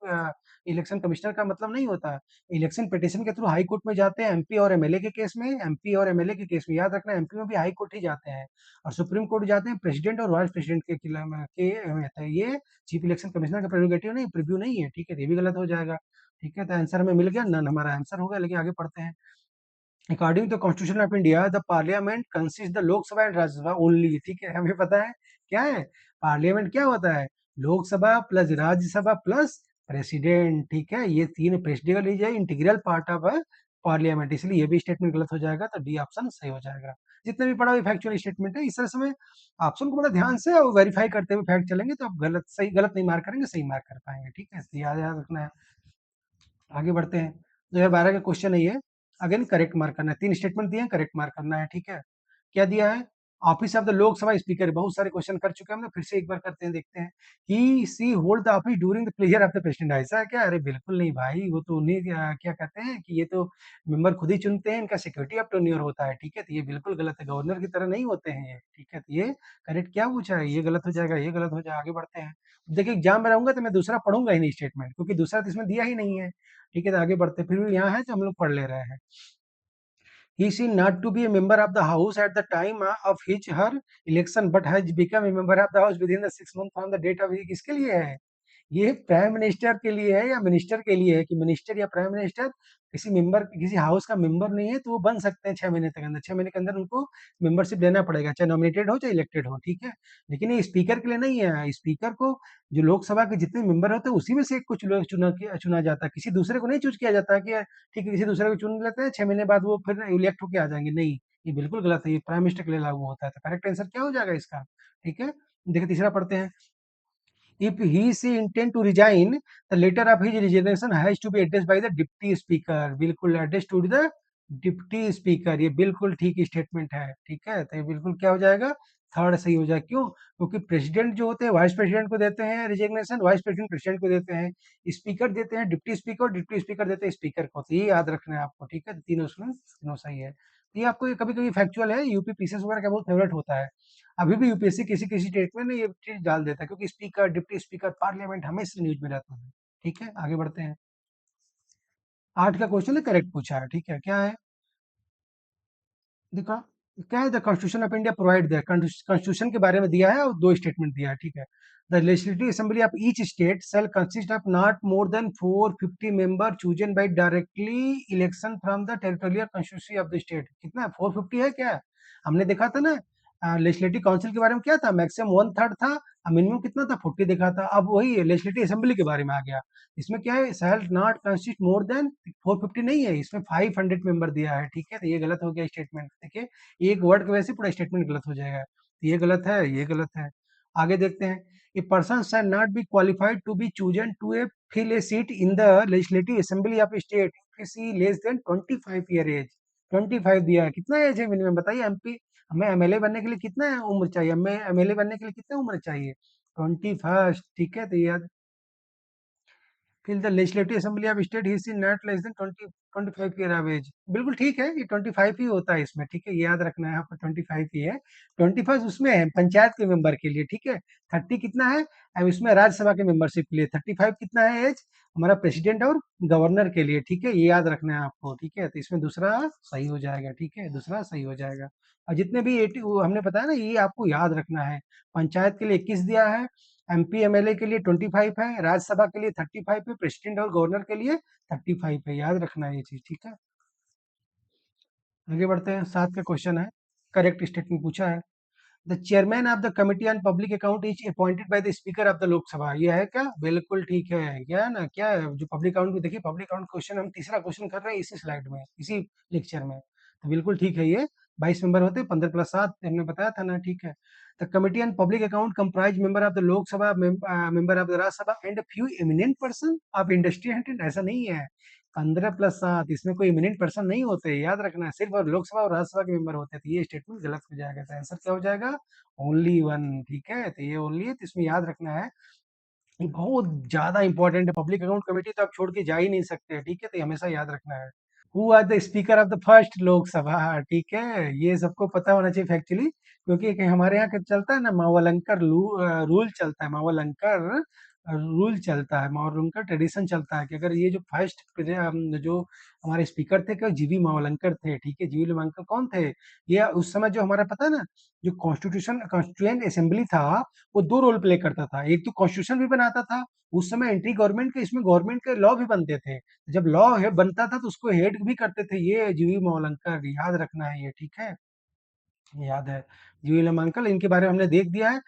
इलेक्शन कमिश्नर का मतलब नहीं होता। इलेक्शन पिटिशन के थ्रू हाई कोर्ट में जाते हैं, एमपी और एमएलए के केस में, एमपी और एमएलए के केस में, याद रखना एमपी में भी हाई कोर्ट ही जाते हैं, और सुप्रीम कोर्ट जाते हैं प्रेसिडेंट और वाइस प्रेसिडेंट के ये चीफ इलेक्शन कमिश्नर का प्रेरोगेटिव नहीं, प्रीव्यू नहीं है, ठीक है, तो ये भी गलत हो जाएगा। ठीक है, तो आंसर हमें मिल गया, नन हमारा आंसर होगा, लेकिन आगे पढ़ते हैं। According to constitution of India the parliament consist the Lok Sabha and Rajya Sabha only, ठीक है, हमें पता है क्या है पार्लियामेंट, क्या होता है, Lok Sabha plus Rajya Sabha plus president, ठीक है, ये तीन president is integral part of parliament, इसलिए ये भी स्टेटमेंट गलत हो जाएगा, तो डी ऑप्शन सही हो जाएगा। जितने भी पढ़ा हुआ फैक्चुअल स्टेटमेंट है, इस तरह से ऑप्शन को बड़ा ध्यान से और वेरीफाई करते हुए फैक्ट चलेंगे, तो आप गलत सही गलत नहीं मार्क करेंगे, सही मार्क कर पाएंगे, ठीक है, इसलिए याद याद रखना है। आगे बढ़ते हैं, 2012 का क्वेश्चन है ये, अगेन करेक्ट मार्क करना है, तीन स्टेटमेंट दिए हैं, करेक्ट मार्क करना है, ठीक है। क्या दिया है, office of the Lok Sabha speaker, बहुत सारे क्वेश्चन कर चुके हैं हम लोग, फिर से एक बार करते हैं, देखते हैं। He see hold the office during the pleasure of the president, ऐसा है क्या, अरे बिल्कुल नहीं भाई, वो तो उन्हीं क्या कहते हैं कि ये तो मेंबर खुद ही चुनते हैं, इनका सिक्योरिटी ऑफ टेन्योर होता है, ठीक है, तो ये बिल्कुल गलत है, गवर्नर की तरह नहीं होते हैं ये, ठीक है, तो ये करेक्ट क्या पूछा है, ये गलत हो जाएगा, ये गलत हो जाएगा, आगे बढ़ते हैं। देखिए एग्जाम में रहूंगा तो मैं दूसरा पढ़ूंगा ही नहीं स्टेटमेंट, क्योंकि दूसरा तो इसमें दिया ही नहीं है, ठीक है, तो आगे बढ़ते हैं, फिर भी यहाँ है तो हम लोग पढ़ ले रहे हैं। He seemed not to be a member of the house at the time of his her election, but has become a member of the house within the 6 months from the date of his, किसके लिए है, ये prime minister के लिए है या minister के लिए है, कि मिनिस्टर या प्राइम मिनिस्टर किसी मेंबर किसी हाउस का मेंबर नहीं है, तो वो बन सकते हैं 6 महीने तक अंदर, 6 महीने के अंदर उनको मेंबरशिप लेना पड़ेगा, चाहे नॉमिनेटेड हो चाहे इलेक्टेड हो, ठीक है, लेकिन ये स्पीकर के लिए नहीं है, स्पीकर को जो लोकसभा के जितने मेंबर होते हैं उसी में से कुछ लोग चुना जाता है, किसी दूसरे को नहीं चूज किया जाता कि ठीक है किसी दूसरे को चुन लेते हैं, 6 महीने बाद वो फिर इलेक्ट होके आ जाएंगे, नहीं, ये बिल्कुल गलत है, ये प्राइम मिनिस्टर के लिए लागू होता है, तो करेक्ट आंसर क्या हो जाएगा इसका, ठीक है। देखिए तीसरा पढ़ते हैं। If he she intend to resign, the letter of his resignation has to be addressed by the deputy speaker, बिल्कुल address to the deputy speaker, ये बिल्कुल ठीक स्टेटमेंट है, ठीक है, तो ये बिल्कुल क्या हो जाएगा, थर्ड सही हो जाएगा, क्यों, क्योंकि प्रेसिडेंट जो होते हैं वाइस प्रेसिडेंट को देते हैं रिजिग्नेशन, वाइस प्रेसिडेंट प्रेसिडेंट को देते हैं, स्पीकर देते हैं डिप्टी स्पीकर, और डिप्टी स्पीकर देते हैं स्पीकर को, तो ये याद रखना है आपको, ठीक है, तो तीनों उसमें तीनों सही है। तो ये आपको कभी कभी फैक्चुअल है, यूपी पीसीएस वगैरह का बहुत फेवरेट होता है, अभी भी यूपीएससी किसी किसी स्टेट में ना ये चीज डाल देता है, क्योंकि स्पीकर डिप्टी स्पीकर पार्लियामेंट हमेशा न्यूज में रहता है, ठीक है, आगे बढ़ते हैं। 8 का क्वेश्चन है, करेक्ट पूछा है, ठीक है, क्या है, देखो क्या है, the constitution of India provide दिया, कॉन्स्टिट्यूशन के बारे में दिया है और दो स्टेटमेंट दिया है, ठीक है। The legislative assembly of each state shell consist of not more than 450 member chosen bye directly election from the territorial constituency of the state, कितना है 450 है क्या, हमने देखा था ना लेजिस्लेटिव काउंसिल के बारे में, क्या था मैक्सिमम 1/3 था, मिनिमम कितना था 40 देखा था, अब वही लेजिस्लेटिव असेंबली के बारे में आ गया, इसमें क्या है shall not consist more than 450 नहीं है, इसमें 500 मेंबर दिया है, ठीक है, तो ये गलत हो गया स्टेटमेंट, देखिए एक वर्ड की वजह से पूरा स्टेटमेंट गलत हो जाएगा, तो ये गलत है, ये गलत है। आगे देखते हैं, a person shall not be qualified to be chosen to a fill a seat in the legislative assembly of state if he less than 25 year age, 25 दिया है, कितना एज है मिनिमम बताइए, एमपी हमें एमएलए बनने के लिए कितना उम्र चाहिए, हमें एमएलए बनने के लिए कितना उम्र चाहिए, 21, ठीक है, तो याद फिर the legislative assembly of state he is not less than 25 year of age, बिल्कुल ठीक है, ये 25 ही होता है इसमें, ठीक है, ये याद रखना है आपको, 25 ही है, 25 उसमें है पंचायत के मेंबर के लिए, ठीक है, 30 कितना है, अब इसमें राज्यसभा के मेंबरशिप के लिए 35 कितना है एज, हमारा प्रेसिडेंट और गवर्नर के लिए, ठीक है, ये याद रखना है आपको, ठीक है, तो इसमें दूसरा सही हो जाएगा, ठीक है, दूसरा सही हो जाएगा। और जितने भी 80 हमने बताया ना, ये आपको याद रखना है, पंचायत के लिए 21 दिया है, एमपी एमएलए के लिए 25 है, राज्यसभा के लिए 35 है, प्रेसिडेंट और गवर्नर के लिए 35 है, याद रखना है ये चीज, ठीक है। आगे बढ़ते हैं, 7 का क्वेश्चन है, करेक्ट स्टेटमेंट पूछा है। The chairman of the committee on public account is appointed by the speaker of the Lok Sabha, ये है क्या, बिल्कुल ठीक है, क्या है ना, क्या है जो पब्लिक अकाउंट में, देखिए पब्लिक अकाउंट क्वेश्चन हम तीसरा क्वेश्चन कर रहे हैं इसी स्लाइड में, इसी लेक्चर में, तो बिल्कुल ठीक है ये, 22 मेंबर होते हैं, 15 प्लस 7 हमने बताया था ना, ठीक है। The committee on public account comprise member of the Lok Sabha, member of the Rajya Sabha and few eminent person of industry and, ऐसा नहीं है। 15 प्लस 7 इसमें कोई एमिनेंट पर्सन नहीं होते, याद रखना है, सिर्फ और लोकसभा और राज्यसभा के मेंबर होते हैं, तो ये स्टेटमेंट गलत हो जाएगा। तो आंसर क्या हो जाएगा? ओनली वन, ठीक है। तो ये ओनली है, तो इसमें याद रखना है, ये बहुत ज्यादा इंपॉर्टेंट है। पब्लिक अकाउंट कमेटी तो आप छोड़ के जा ही नहीं सकते, ठीक है, तो ये हमेशा याद रखना है। Who are the speaker of the first Lok Sabha, ठीक है, ये सबको पता होना चाहिए फैक्चुअली, क्योंकि एक हमारे यहाँ का चलता है ना, मावलंकर रूल चलता है, मावलंकर रूल चलता है, मावलंकर ट्रेडिशन चलता है कि अगर ये जो फर्स्ट जो हमारे स्पीकर थे, क्या जीवी मावलंकर थे, ठीक है। जीवी मावलंकर कौन थे? ये उस समय जो हमारा पता है ना, जो कॉन्स्टिट्यूएंट असेंबली था, वो दो रोल प्ले करता था। एक तो कॉन्स्टिट्यूशन भी बनाता था, उस समय एंटी गवर्नमेंट के, इसमें गवर्नमेंट के लॉ भी बनते थे। जब लॉ बनता था तो उसको हेड भी करते थे ये जीवी मावलंकर, याद रखना है ये, ठीक है। याद है, जीवी मावलंकर, इनके बारे में हमने देख दिया है।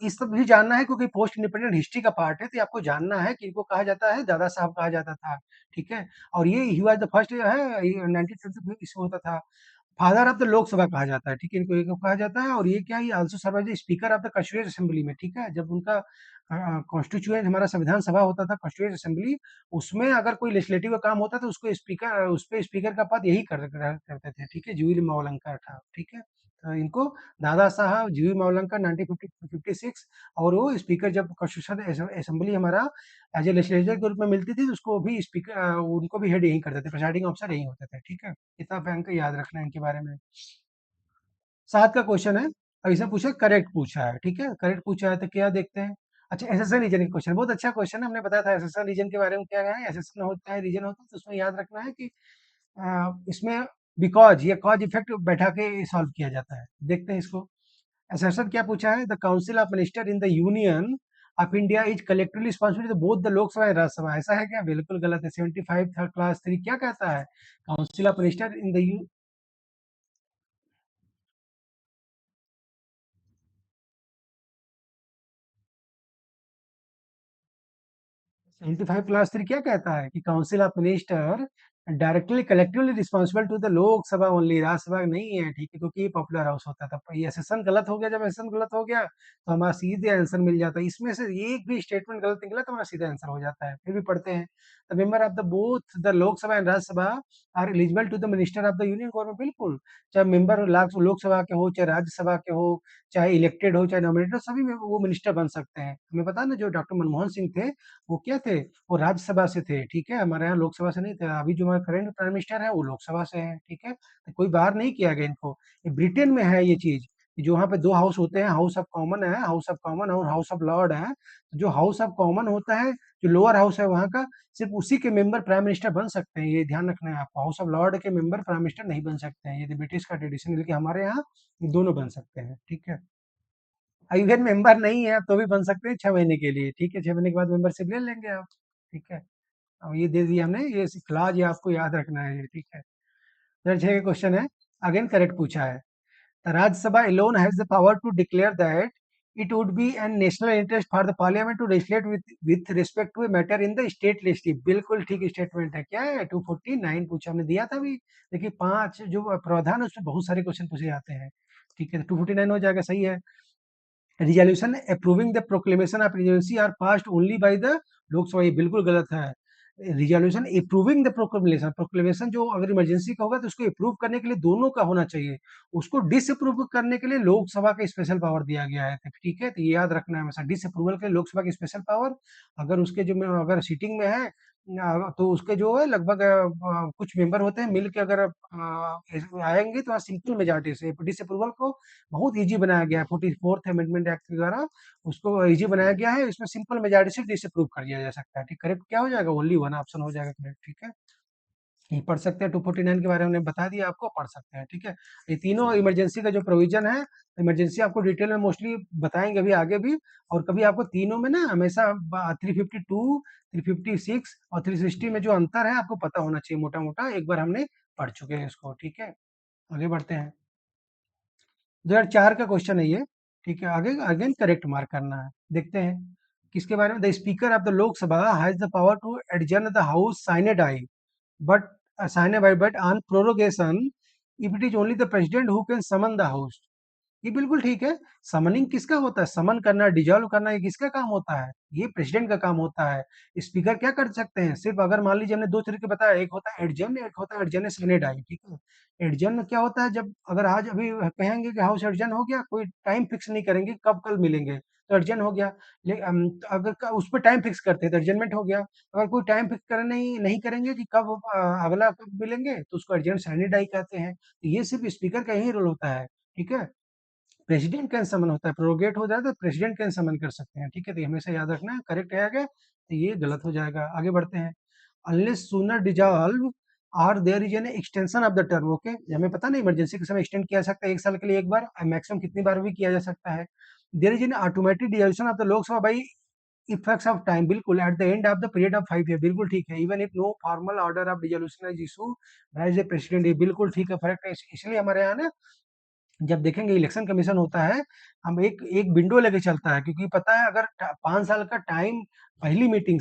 इस सब भी जानना है क्योंकि पोस्ट इंडिपेंडेंट हिस्ट्री का पार्ट है, तो ये आपको जानना है कि इनको कहा जाता है, दादा साहब कहा जाता था, ठीक है। और ये ही वाज द फर्स्ट है, 1925 इसमें होता था। फादर ऑफ द लोकसभा कहा जाता है, ठीक है, इनको एक कहा जाता है। और ये क्या, ये also serve as speaker of the constituent assembly में, ठीक है। जब उनका कॉन्स्टिट्यूएंट, हमारा संविधान सभा होता था, कॉन्स्टिट्यूएंट असेंबली, उसमें अगर कोई लेजिस्लेटिव का काम होता था, उसको स्पीकर, उस पे स्पीकर का पद यही करते थे, ठीक है। जीवी मावलंकर था, ठीक है। तो इनको दादा साहब जीवी मावलंकर 1956, और वो स्पीकर, जब कॉन्स्टिट्यूशन असेंबली हमारा एज ए लेजिस्लेटर के रूप में मिलती थी, तो उसको भी स्पीकर, उनको भी हेड यही करते थे, प्रिसाइडिंग ऑफिसर यही होते थे, ठीक है। इतना बैंक याद रखना है इनके बारे में। 7 का क्वेश्चन है, अब इसमें पूछा करेक्ट पूछा है, ठीक है, करेक्ट पूछा है, तो क्या देखते हैं। अच्छा, एसेसन रीजन का क्वेश्चन, बहुत अच्छा क्वेश्चन है, हमने बताया था एसेसन रीजन के बारे में क्या है। एसेसन होता है, रीजन होता है, तो उसमें याद रखना है कि इसमें बिकॉज या कॉज इफेक्ट बैठा के सॉल्व किया जाता है। देखते हैं इसको। एसेसन क्या पूछा है, the council of minister in the union of India is collectively responsible to both the Lok Sabha and Rajya Sabha, ऐसा है क्या? बिल्कुल गलत है। 75 थर्ड क्लास 3 क्या कहता है? Council of minister in the 75 class 3 क्या कहता है कि council of minister directly collectively responsible to the Lok Sabha only, Rajya Sabha नहीं है, ठीक है, क्योंकि ये पॉपुलर हाउस होता था। ये सेशन गलत हो गया, जब सेशन गलत हो गया तो हमारा सीधे आंसर मिल जाता है। इसमें से एक भी स्टेटमेंट गलत निकला तो हमारा सीधा आंसर हो जाता है। फिर भी पढ़ते हैं, the member of the both the Lok Sabha and Rajya Sabha are eligible to the minister of the union government, बिल्कुल। चाहे मेंबर लोकसभा के हो, चाहे राज्यसभा के हो, चाहे इलेक्टेड हो, चाहे नॉमिनेटेड हो, सभी में वो मिनिस्टर बन सकते हैं। हमें पता है ना, जो डॉक्टर मनमोहन सिंह थे, वो क्या थे? वो राज्यसभा से थे, ठीक है, हमारे यहाँ लोकसभा से नहीं थे। अभी जो हमारे करंट प्राइम मिनिस्टर है वो लोकसभा से है, ठीक है, तो कोई बाहर नहीं किया गया इनको। ये ब्रिटेन में है ये चीज, कि जो वहाँ पे दो हाउस होते हैं, हाउस ऑफ कॉमन है, हाउस ऑफ कॉमन और हाउस ऑफ लॉर्ड है। तो जो हाउस ऑफ कॉमन होता है, जो लोअर हाउस है वहाँ का, सिर्फ उसी के मेंबर प्राइम मिनिस्टर बन सकते हैं, ये ध्यान रखना है आपको। हाउस ऑफ लॉर्ड के मेंबर प्राइम मिनिस्टर नहीं बन सकते हैं, ये ब्रिटिश का ट्रेडिशन है, लेकिन हमारे यहाँ दोनों बन सकते हैं, ठीक है। इवन मेंबर नहीं है तो भी बन सकते हैं 6 महीने के लिए, ठीक है, 6 महीने के बाद मेंबरशिप ले लेंगे आप, ठीक है। अब ये दे दिया हमने, ये क्लास, ये आपको याद रखना है ये, ठीक है। फिर 6 का क्वेश्चन है, अगेन करेक्ट पूछा है। The Rajya Sabha alone has the power to declare that it would be an national interest for the parliament to legislate with respect to a matter in the state legislative, बिल्कुल ठीक statement है। क्या है? 249 पूछा, हमने दिया था भी। देखिए 5 जो प्रावधान है उसमें बहुत सारे क्वेश्चन पूछे जाते हैं, ठीक है, 249 हो जाएगा, सही है। resolution approving the proclamation of emergency are passed only by the Lok Sabha, ये बिल्कुल गलत है। Resolution approving the proclamation, proclamation जो अगर इमरजेंसी का होगा तो उसको अप्रूव करने के लिए दोनों का होना चाहिए, उसको डिसअप्रूव करने के लिए लोकसभा का स्पेशल पावर दिया गया है, ठीक है। तो ये याद रखना है हमेशा, डिसअप्रूवल के लिए लोकसभा की स्पेशल पावर, अगर उसके जो अगर सीटिंग में है तो उसके जो है लगभग कुछ मेंबर होते हैं मिल के अगर आएंगे तो सिंपल मेजोरिटी से डिसअप्रूवल को बहुत इजी बनाया गया है। 44th अमेंडमेंट एक्ट के द्वारा उसको इजी बनाया गया है, इसमें सिंपल मेजॉरिटी से डिसअप्रूव कर दिया जा सकता है, ठीक। करेक्ट क्या हो जाएगा? ओनली वन ऑप्शन हो जाएगा करेक्ट, ठीक है। ये पढ़ सकते हैं, 249 के बारे में हमने बता दिया आपको, पढ़ सकते हैं, ठीक है। ये तीनों इमरजेंसी का जो प्रोविजन है, इमरजेंसी आपको डिटेल में मोस्टली बताएंगे अभी आगे भी। और कभी आपको तीनों में ना हमेशा 352, 356 और 360 में जो अंतर है आपको पता होना चाहिए, मोटा मोटा एक बार हमने पढ़ चुके हैं इसको, ठीक है। आगे बढ़ते हैं, 2004 का क्वेश्चन है ये, ठीक है। आगे अगेन करेक्ट मार्क करना है, देखते हैं किसके बारे में। The speaker of the Lok Sabha has the power to adjourn the house sine die, but sign by but on prorogation if it is only the president who can summon the house. ये बिल्कुल ठीक है। समनिंग किसका होता है? समन करना, dissolve करना, ये किसका काम होता है? ये प्रेसिडेंट का काम होता है। स्पीकर क्या कर सकते हैं? सिर्फ अगर मान लीजिए हमने दो तरीके बताया, एक होता है एडजर्न, एक होता है एडजर्न सेने डाई, ठीक है। एडजर्न क्या होता है? जब अगर आज अभी कहेंगे कि हाउस एडजर्न हो गया, कोई टाइम फिक्स नहीं करेंगे कब कल मिलेंगे, तो एडजर्न हो गया। तो अगर उस पर टाइम फिक्स करते हैं तो एडजर्नमेंट हो गया। अगर कोई टाइम फिक्स कर नहीं नहीं करेंगे कि कब अगला कब मिलेंगे, तो उसको एडजर्न सेने डाई कहते हैं। तो ये सिर्फ स्पीकर का ही रोल होता है, ठीक है। प्रेसिडेंट कैन समन होता है, प्रोरोगेट हो जाए तो प्रेसिडेंट कैन समन कर सकते हैं, ठीक है। तो ये हमेशा याद रखना है, करेक्ट है आगे, तो ये गलत हो जाएगा। आगे बढ़ते हैं। Unless sooner dissolve or there is an extension of the term, okay. हमें पता नहीं इमरजेंसी के समय एक्सटेंड किया जा सकता है 1 साल के लिए एक बार, मैक्सिमम कितनी बार भी किया जा सकता है। There is an automatic dissolution of the Lok Sabha by effects of time, बिल्कुल at the end of the period of 5 year, बिल्कुल ठीक है। Even if no formal order of dissolution is issue by the president, ये बिल्कुल ठीक है, correct है। इसलिए हमारे यहाँ ना जब देखेंगे इलेक्शन कमीशन होता है, हम एक एक विंडो लेके चलता है, क्योंकि पता है अगर 5 साल का टाइम, पहली मीटिंग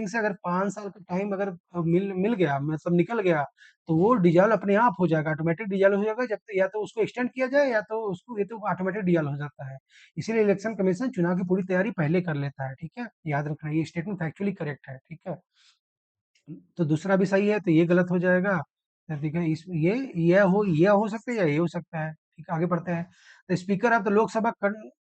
से अगर 5 साल का टाइम अगर मिल मिल गया, मतलब निकल गया, तो वो डिजॉल्व अपने आप हो जाएगा, ऑटोमेटिक डिजॉल्व हो जाएगा। जब या तो उसको एक्सटेंड किया जाए या तो उसको, ये तो ऑटोमेटिक डिजॉल्व हो जाता है। इसीलिए इलेक्शन कमीशन चुनाव की पूरी तैयारी पहले कर लेता है, ठीक है। याद रखना, ये स्टेटमेंट फैक्चुअली करेक्ट है, ठीक है। तो दूसरा भी सही है, तो ये गलत हो जाएगा। तो ठीक है, इस ये हो सकता है या ये हो सकता है, ठीक है। आगे बढ़ते हैं। The speaker of the Lok Sabha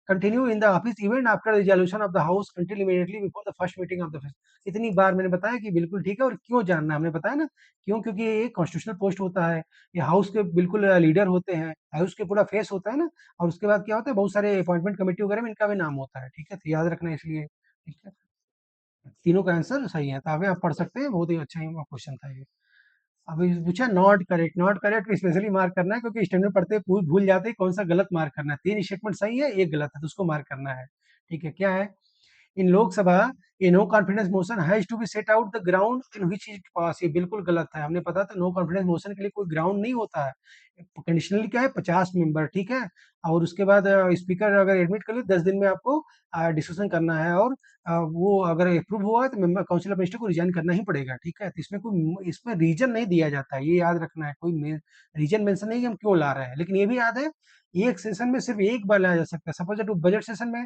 continue in the office even after resolution of the house until immediately before the first meeting of the first. इतनी बार मैंने बताया कि बिल्कुल ठीक है, और क्यों जानना है? हमने बताया ना क्यों, क्योंकि ये कॉन्स्टिट्यूशनल पोस्ट होता है। ये हाउस के बिल्कुल लीडर होते हैं, हाउस के पूरा फेस होता है ना। और उसके बाद क्या होता है, बहुत सारे अपॉइंटमेंट कमेटी वगैरह में इनका भी नाम होता है, ठीक है। तो याद रखना इसलिए, ठीक है। तीनों का आंसर सही है, तो आगे आप पढ़ सकते हैं, बहुत ही अच्छा ही क्वेश्चन था ये। अभी पूछा not correct, not correct specially mark करना है, क्योंकि स्टैंडर्ड पढ़ते भूल जाते हैं कौन सा गलत मार्क करना है। 3 स्टेटमेंट सही है, एक गलत है, तो उसको मार्क करना है, ठीक है। क्या है? In Lok Sabha a no confidence motion has to be set out the ground in which it pass, ये बिल्कुल गलत है। हमने पता था नो कॉन्फिडेंस मोशन के लिए कोई ग्राउंड नहीं होता है। कंडीशनली क्या है, 50 मेंबर, ठीक है। और उसके बाद स्पीकर अगर एडमिट कर ले 10 दिन में आपको डिस्कशन करना है, और वो अगर अप्रूव हुआ तो मेंबर काउंसिल ऑफ मिनिस्टर को रिजाइन करना ही पड़ेगा, ठीक है। तो इसमें रीजन नहीं दिया जाता है, ये याद रखना है। कोई रीजन मेंशन नहीं कि हम क्यों ला रहे हैं, लेकिन ये भी याद है एक सेशन में सिर्फ एक बार लाया जा सकता है। सपोज बजट सेशन में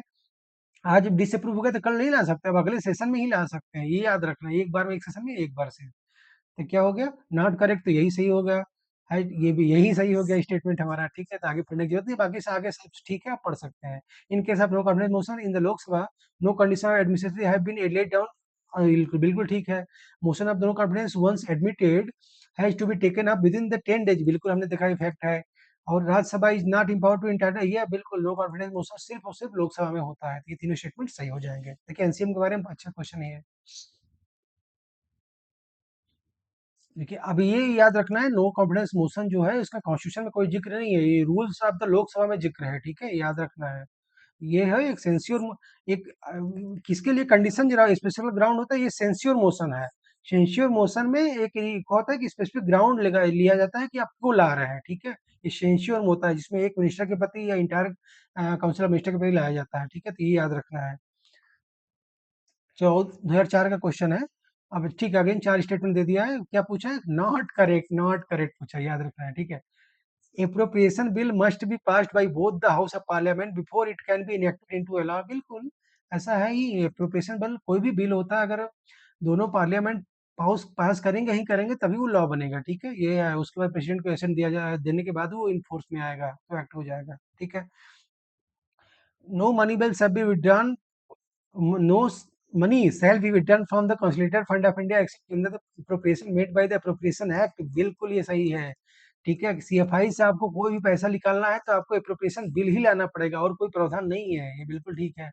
आज डिसअप्रूव हो गया तो कल नहीं ला सकते, अब अगले सेशन में ही ला सकते हैं, ये याद रखना है। एक बार में एक सेशन में एक बार से। तो क्या हो गया? नॉट करेक्ट, तो यही सही हो गया है, ये भी यही सही हो गया स्टेटमेंट हमारा, ठीक है। तो आगे पढ़ने की जरूरत नहीं, बाकी से आगे सब ठीक है, आप पढ़ सकते हैं। In case of no confidence motion in the Lok Sabha, no condition of administrative have been laid down, बिल्कुल बिल्कुल ठीक है। Motion of no confidence once admitted has to be taken up within the 10 days, बिल्कुल हमने देखा effect है। और Rajya Sabha is not empower to enter, ये बिल्कुल नो कॉन्फिडेंस मोशन सिर्फ और सिर्फ लोकसभा में होता है। तो ये तीनों स्टेटमेंट सही हो जाएंगे। देखिए एनसीएम के बारे में अच्छा क्वेश्चन है। देखिए अब ये याद रखना है, नो कॉन्फिडेंस मोशन जो है इसका कॉन्स्टिट्यूशन में कोई जिक्र नहीं है, ये रूल्स ऑफ द लोकसभा में जिक्र है, ठीक है, याद रखना है। ये है एक सेंस्योर, एक किसके लिए कंडीशन जरा स्पेशल ग्राउंड होता है, ये सेंस्योर मोशन है। सेंस्योर मोशन में एक होता है कि स्पेसिफिक ग्राउंड लिया जाता है कि आप क्यों ला रहे हैं, ठीक है। ये सेंस्योर होता है जिसमें एक मिनिस्टर के प्रति या इंटायर काउंसिल ऑफ मिनिस्टर के प्रति लाया जाता है, ठीक है। तो ये याद रखना है। 2004 का क्वेश्चन है। अब ठीक है, अगेन 4 स्टेटमेंट दे दिया है, क्या पूछा है? नॉट करेक्ट, नॉट करेक्ट पूछा, याद रखना है, ठीक है। Appropriation bill must be passed by both the house of parliament before it can be enacted into a law, बिल्कुल ऐसा है ही। एप्रोप्रिएशन बिल कोई भी बिल होता है, अगर दोनों पार्लियामेंट पास पास करेंगे ही करेंगे तभी वो लॉ बनेगा, ठीक है। ये है, उसके बाद प्रेसिडेंट को एसेंट दिया जाए, देने के बाद वो इनफोर्स में आएगा, तो एक्ट हो जाएगा, ठीक है। नो मनी बिल सब be withdrawn, no money shall be returned from the consolidated fund of India except in the appropriation made by the appropriation act, बिल्कुल ये सही है, ठीक है। सीएफआई से आपको कोई भी पैसा निकालना है तो आपको एप्रोप्रिएशन बिल ही लाना पड़ेगा, और कोई प्रावधान नहीं है, ये बिल्कुल ठीक है।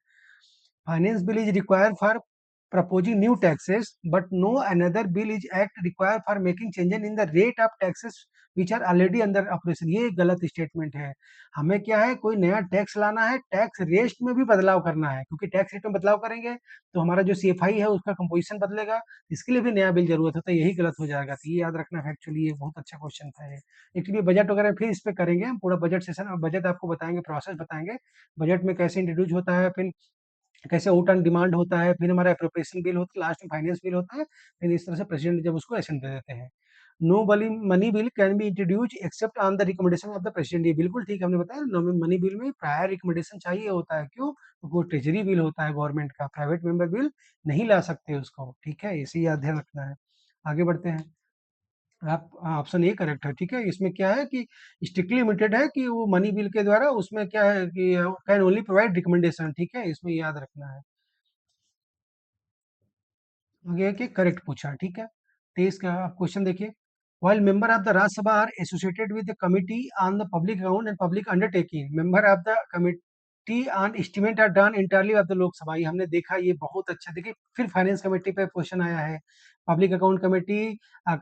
Finance bill is required for proposing new taxes, but no another bill is act required for making changes in the rate of taxes which are already under operation, ये गलत स्टेटमेंट है। हमें क्या है, कोई नया टैक्स लाना है, टैक्स रेट में भी बदलाव करना है, क्योंकि टैक्स रेट में बदलाव करेंगे तो हमारा जो सीएफआई है उसका कंपोजिशन बदलेगा, इसके लिए भी नया बिल जरूरत होता है, यही गलत हो जाएगा। तो ये याद रखना है, एक्चुअली ये बहुत अच्छा क्वेश्चन था ये। एक्चुअली बजट वगैरह फिर इस पे करेंगे हम, पूरा बजट सेशन, बजट आपको बताएंगे, प्रोसेस बताएंगे बजट में कैसे इंट्रोड्यूस होता है, फिर कैसे वोट ऑन डिमांड होता है, फिर हमारा अप्रोप्रिएशन बिल होता है, लास्ट में फाइनेंस बिल होता है, फिर इस तरह से प्रेसिडेंट जब उसको एसेंट दे देते हैं। No money bill can be introduce except on the recommendation of the president. ये बिल्कुल ठीक है, हमने बताया नो मनी बिल में प्रायर रिकमेंडेशन चाहिए होता है। क्यों? वो ट्रेजरी बिल होता है गवर्नमेंट का, प्राइवेट मेंबर बिल नहीं ला सकते उसको। ठीक है, इसे याद ध्यान रखना है। आगे बढ़ते हैं। आप ऑप्शन ए करेक्ट है। ठीक है, इसमें क्या है कि स्ट्रिक्टली लिमिटेड है कि वो मनी बिल के द्वारा, उसमें क्या है कि कैन ओनली प्रोवाइड रिकमेंडेशन। ठीक है, इसमें याद रखना है। ये कि करेक्ट पूछा। ठीक है, 23 का आप क्वेश्चन देखिए। While member of the Rajya Sabha are associated with the Committee on the Public Account and Public Undertaking, member of the Committee on Estimate are done entirely of the लोक सभा। ये हमने देखा, ये बहुत अच्छा। देखिए फिर फाइनेंस कमेटी पे क्वेश्चन आया है। Public account committee,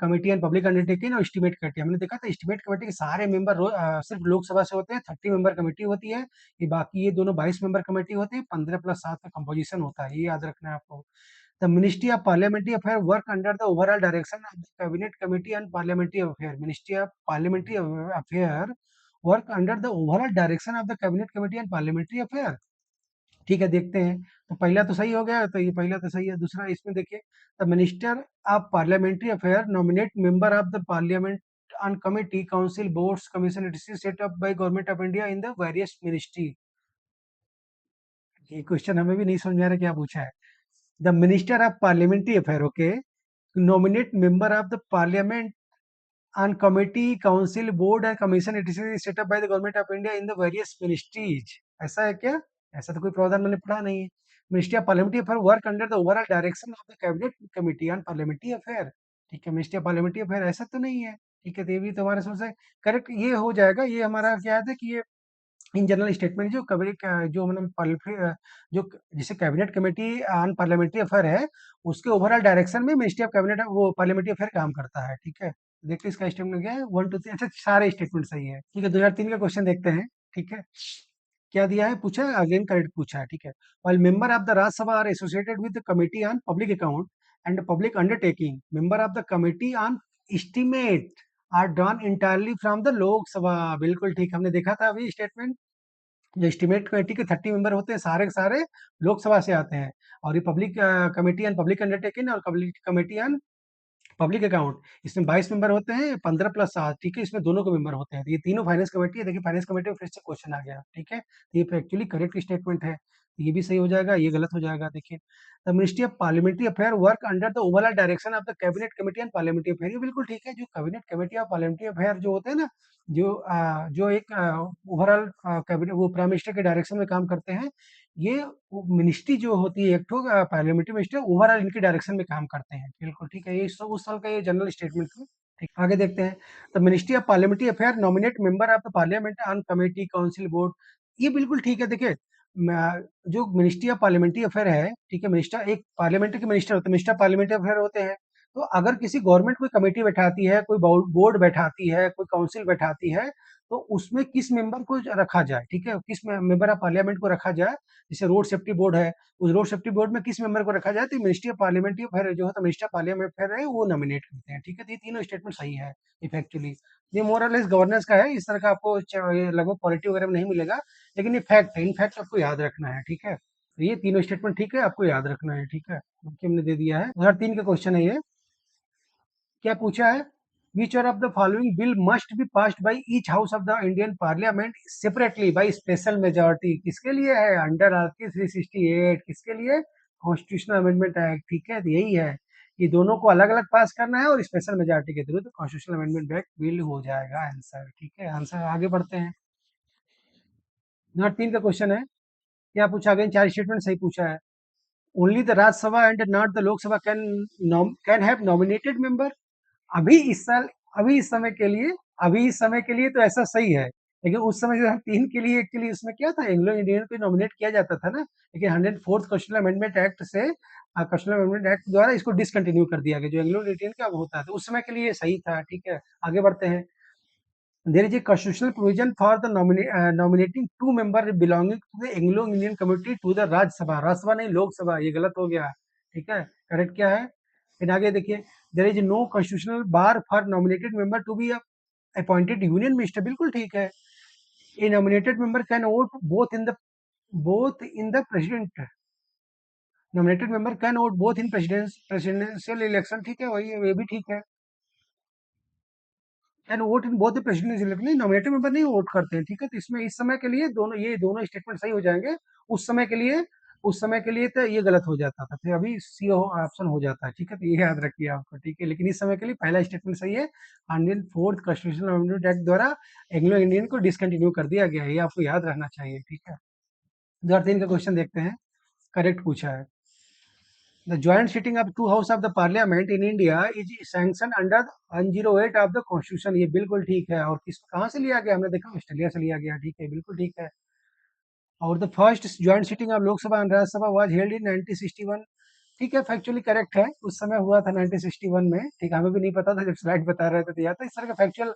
committee and public undertaking और एस्टिमेट कमेटी। हमने देखा था एस्टिमेट कमेटी के सारे मेंबर सिर्फ लोकसभा से होते हैं। 30 मेंबर कमेटी होती है। ये बाकी ये दोनों 22 मेंबर कमेटी होती है। 15+7 का कंपोजिशन होता है, ये याद रखना है आपको। The Ministry of Parliamentary Affairs work under the overall direction of the Cabinet Committee on Parliamentary Affairs. Ministry of Parliamentary Affairs work under the overall direction of the Cabinet Committee on Parliamentary Affairs. ठीक है, देखते हैं। तो पहला तो सही हो गया, तो ये पहला तो सही है। दूसरा इसमें देखिए, the minister of parliamentary affair nominate member of the parliament on committee, council, boards, commission, etc. set up by government of India in the various ministry। ये क्वेश्चन हमें भी नहीं समझ में आ रहा क्या पूछा है। The minister of parliamentary affair, okay, nominate member of the parliament on committee, council, board and commission etc. set up by the government of India in the various ministries। ऐसा है क्या? ऐसा तो कोई प्रावधान मैंने पढ़ा नहीं है। Ministry of parliamentary affair work under the overall direction of the cabinet committee on parliamentary affair. ठीक है, मिनिस्ट्री ऑफ पार्लियामेंट्री अफेयर ऐसा तो नहीं है। ठीक है, तो ये भी तो हमारे समझ से करेक्ट ये हो जाएगा। ये हमारा क्या है कि ये इन जनरल स्टेटमेंट जो कभी जो मतलब जो जिसे cabinet committee on parliamentary affair है, उसके ओवरऑल डायरेक्शन में मिनिस्ट्री ऑफ कैबिनेट वो पार्लियामेंट्री अफेयर काम करता है। ठीक है, देखते हैं इसका स्टेटमेंट क्या है। 1 2 3, अच्छा सारे स्टेटमेंट सही है। ठीक है, 2003 का क्वेश्चन देखते हैं। ठीक है, क्या दिया है, पूछा है अगेन करेक्ट पूछा है। ठीक है, while member of the Rajya Sabha are associated with the committee on public account and public undertaking, member of the committee on estimate are done entirely from the Lok Sabha। बिल्कुल ठीक, हमने देखा था अभी स्टेटमेंट। जो estimate committee के 30 member होते हैं, सारे के सारे लोकसभा से आते हैं। और ये public committee and public undertaking और public committee and public account, इसमें 22 मेंबर होते हैं। 15+7, ठीक है, इसमें दोनों के मेंबर होते हैं। तो ये तीनों फाइनेंस कमेटी है। देखिए फाइनेंस कमेटी में फिर से क्वेश्चन आ गया। ठीक है, तो ये एक्चुअली करेक्ट स्टेटमेंट है। तो ये भी सही हो जाएगा, ये गलत हो जाएगा। देखिए, the ministry of parliamentary affair work under the overall direction of the cabinet committee and parliamentary affair. ये बिल्कुल ठीक है। जो cabinet committee of parliamentary affair जो होते हैं ना, जो एक ओवरऑल कैबिनेट वो प्राइम मिनिस्टर के डायरेक्शन में काम करते हैं। ये मिनिस्ट्री जो होती है एक तो पार्लियामेंट्री मिनिस्टर ओवरऑल इनके डायरेक्शन में काम करते हैं। बिल्कुल ठीक है, ये सब उस साल का ये जनरल स्टेटमेंट था। ठीक, आगे देखते हैं। तो ministry of parliamentary affair nominate member of the parliament on committee, council, board. ये बिल्कुल ठीक है। देखिए जो मिनिस्ट्री ऑफ पार्लियामेंट्री अफेयर है, ठीक है, मिनिस्टर एक पार्लियामेंट्री के मिनिस्टर होते हैं, मिनिस्टर पार्लियामेंट्री अफेयर होते हैं। तो अगर किसी गवर्नमेंट कोई कमेटी बैठाती है, कोई बोर्ड बैठाती है, कोई काउंसिल बैठाती है, तो उसमें किस मेंबर को रखा जाए, ठीक है, किस मेंबर ऑफ पार्लियामेंट को रखा जाए। जैसे रोड सेफ्टी बोर्ड है, उस रोड सेफ्टी बोर्ड में किस मेंबर को रखा जाए, तो मिनिस्ट्री ऑफ पार्लियामेंट्री अफेयर जो है, तो मिनिस्टर पार्लियामेंट अफेयर है वो नॉमिनेट करते हैं। ठीक है, तो ये तीनों स्टेटमेंट सही है इफेक्चुअली। ये मोरलेस गवर्नेंस का है, इस तरह का आपको ये लगभग पॉलिटी वगैरह में नहीं मिलेगा। लेकिन ये फैक्ट है, इन फैक्ट आपको याद रखना है। ठीक है, तो ये तीनों स्टेटमेंट ठीक है, आपको याद रखना है। ठीक है, क्योंकि हमने दे दिया है। 2003 का क्वेश्चन है ये। क्या पूछा है, which are of the following bill must be passed by each house of the Indian parliament separately by special majority. किसके लिए है, अंडर आर्टिकल 368, किसके लिए, कॉन्स्टिट्यूशनल अमेंडमेंट एक्ट। ठीक है, तो यही है, ये दोनों को अलग अलग पास करना है और स्पेशल मेजोरिटी के थ्रू, तो कॉन्स्टिट्यूशनल अमेंडमेंट एक्ट बिल हो जाएगा आंसर। ठीक है, आंसर आगे बढ़ते हैं। नंबर 3 का क्वेश्चन है। क्या पूछा, अगेन 4 स्टेटमेंट सही पूछा है। Only the Rajya Sabha and not the Lok Sabha can have nominated member. अभी इस साल, अभी इस समय के लिए, अभी इस समय के लिए तो ऐसा सही है। लेकिन उस समय जो हम 3 के लिए एक्चुअली उसमें क्या था, एंग्लो इंडियन को नॉमिनेट किया जाता था ना। लेकिन 104th कॉन्स्टिट्यूशनल अमेंडमेंट एक्ट से, कॉन्स्टिट्यूशनल अमेंडमेंट एक्ट द्वारा इसको डिसकंटिन्यू कर दिया गया, जो एंग्लो इंडियन का होता है। तो उस समय के लिए सही था। ठीक है, आगे बढ़ते हैं। There is a constitutional provision for the nominating 2 member belonging to the Anglo Indian community to the Rajya Sabha. Rajya Sabha नहीं, लोकसभा, ये गलत हो गया। ठीक है, करेक्ट क्या है, फिर आगे देखिए। There is no constitutional bar for nominated member to be appointed union minister. बिल्कुल ठीक है। A nominated member can vote both in the president, nominated member can vote both in presidential election. ठीक है, वही है, ये भी ठीक है। Can vote in both the presidential election, नहीं नॉमिनेटेड मेंबर नहीं वोट करते हैं, ठीक है। तो इसमें इस समय के लिए दोनों, ये दोनों स्टेटमेंट सही हो जाएंगे। उस समय के लिए, उस समय के लिए तो ये गलत हो जाता था, फिर अभी सी ऑप्शन हो जाता है, ठीक है। तो ये याद रखिए आपको, ठीक है। लेकिन इस समय के लिए पहला स्टेटमेंट सही है। 104th कॉन्स्टिट्यूशनल अमेंडमेंट एक्ट द्वारा एंग्लो इंडियन को डिसकंटिन्यू कर दिया गया है, ये आपको याद रखना चाहिए, ठीक है। 2003 का क्वेश्चन देखते हैं, करेक्ट पूछा है। The joint sitting of two house of the parliament in India is sanctioned under 108 of the constitution, ये बिल्कुल ठीक है। और किस कहाँ से लिया गया, हमने देखा ऑस्ट्रेलिया से लिया गया, ठीक है, बिल्कुल ठीक है। और the first joint sitting of Lok Sabha and Rajya Sabha was held in 1961, ठीक है, फैक्चुअली करेक्ट है। उस समय हुआ था 1961 में, ठीक है। हमें भी नहीं पता था, जब स्लाइड बता रहे थे तो याद था। इस तरह का फैक्चुअल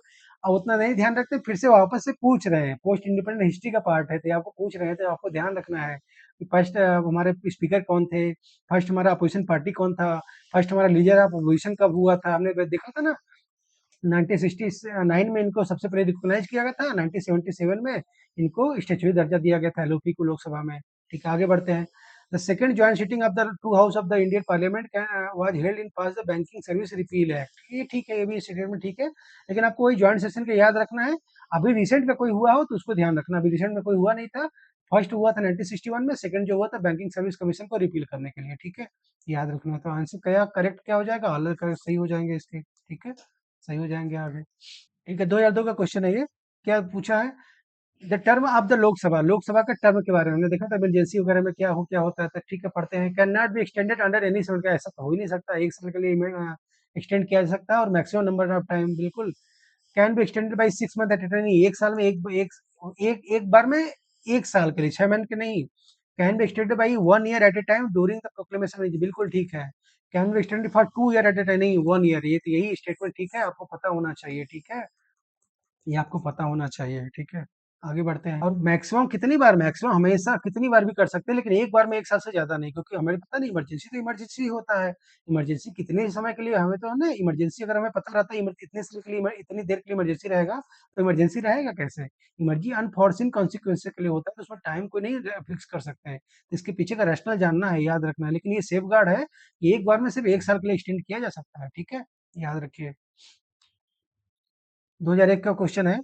उतना नहीं ध्यान रखते, फिर से वापस से पूछ रहे हैं, पोस्ट इंडिपेंडेंट हिस्ट्री का पार्ट है, तो ये आपको पूछ रहे हैं, तो आपको ध्यान रखना है कि फर्स्ट हमारे स्पीकर कौन थे, फर्स्ट हमारा अपोजिशन पार्टी कौन था, फर्स्ट हमारा लीडर ऑफ अपोजिशन कब हुआ था, हमने देखा था ना। 1969 में इनको सबसे पहले रिकॉग्नाइज किया गया था, 1977 में इनको स्टेचुरी दर्जा दिया गया था एलओपी को लोकसभा में, ठीक है। आगे बढ़ते हैं। The second joint sitting of the two house of the Indian parliament was held in pass the banking service repeal act, ये ठीक है, ये भी स्टेटमेंट ठीक है। लेकिन आपको वही ज्वाइंट सेशन का याद रखना है। अभी रिसेंट में कोई हुआ हो तो उसको ध्यान रखना, अभी रिसेंट में कोई हुआ नहीं था। फर्स्ट हुआ था 1961 में, सेकंड जो हुआ था बैंकिंग सर्विस कमीशन को रिपील करने के लिए, ठीक है। याद रखना। तो आंसर क्या करेक्ट क्या हो जाएगा, ऑल करेक्ट सही हो जाएंगे इसके, ठीक है, सही हो जाएंगे आगे। ठीक है, 2002 का क्वेश्चन है ये। क्या पूछा है, the term of the Lok Sabha, Lok Sabha का टर्म के बारे में हमने देखा था, इमरजेंसी वगैरह में क्या होता है, तो ठीक है पढ़ते हैं। Can not be extended under any साल, का ऐसा तो हो ही नहीं सकता, एक साल के लिए एक्सटेंड किया जा सकता है। और मैक्सिमम नंबर ऑफ टाइम, बिल्कुल। Can be extended by 6 month at a time, एक साल में एक बार में, एक साल के लिए, 6 महीने के नहीं। Can be extended by 1 year at a time during the proclamation, बिल्कुल ठीक है। Can be extended for 2 year at a time, नहीं 1 ईयर, ये तो यही स्टेटमेंट ठीक है, आपको पता होना चाहिए, ठीक है। ये आपको पता होना चाहिए, ठीक है। आगे बढ़ते हैं। और मैक्सिमम कितनी बार, मैक्सिमम हमेशा कितनी बार भी कर सकते हैं, लेकिन एक बार में एक साल से ज्यादा नहीं, क्योंकि हमें पता नहीं, इमरजेंसी तो इमरजेंसी होता है। इमरजेंसी कितने समय के लिए, हमें तो है ना, इमरजेंसी अगर हमें पता रहता है इतने समय के लिए, इतनी देर के लिए इमरजेंसी रहेगा, तो इमरजेंसी रहेगा कैसे। इमरजेंसी अनफॉर्सिन कॉन्सिक्वेंस के लिए होता है, तो उसमें टाइम को नहीं फिक्स कर सकते हैं, तो इसके पीछे का रैशनल जानना है, याद रखना है। लेकिन ये सेफ गार्ड है कि एक बार में सिर्फ एक साल के लिए एक्सटेंड किया जा सकता है, ठीक है, याद रखिए। 2001 का क्वेश्चन है,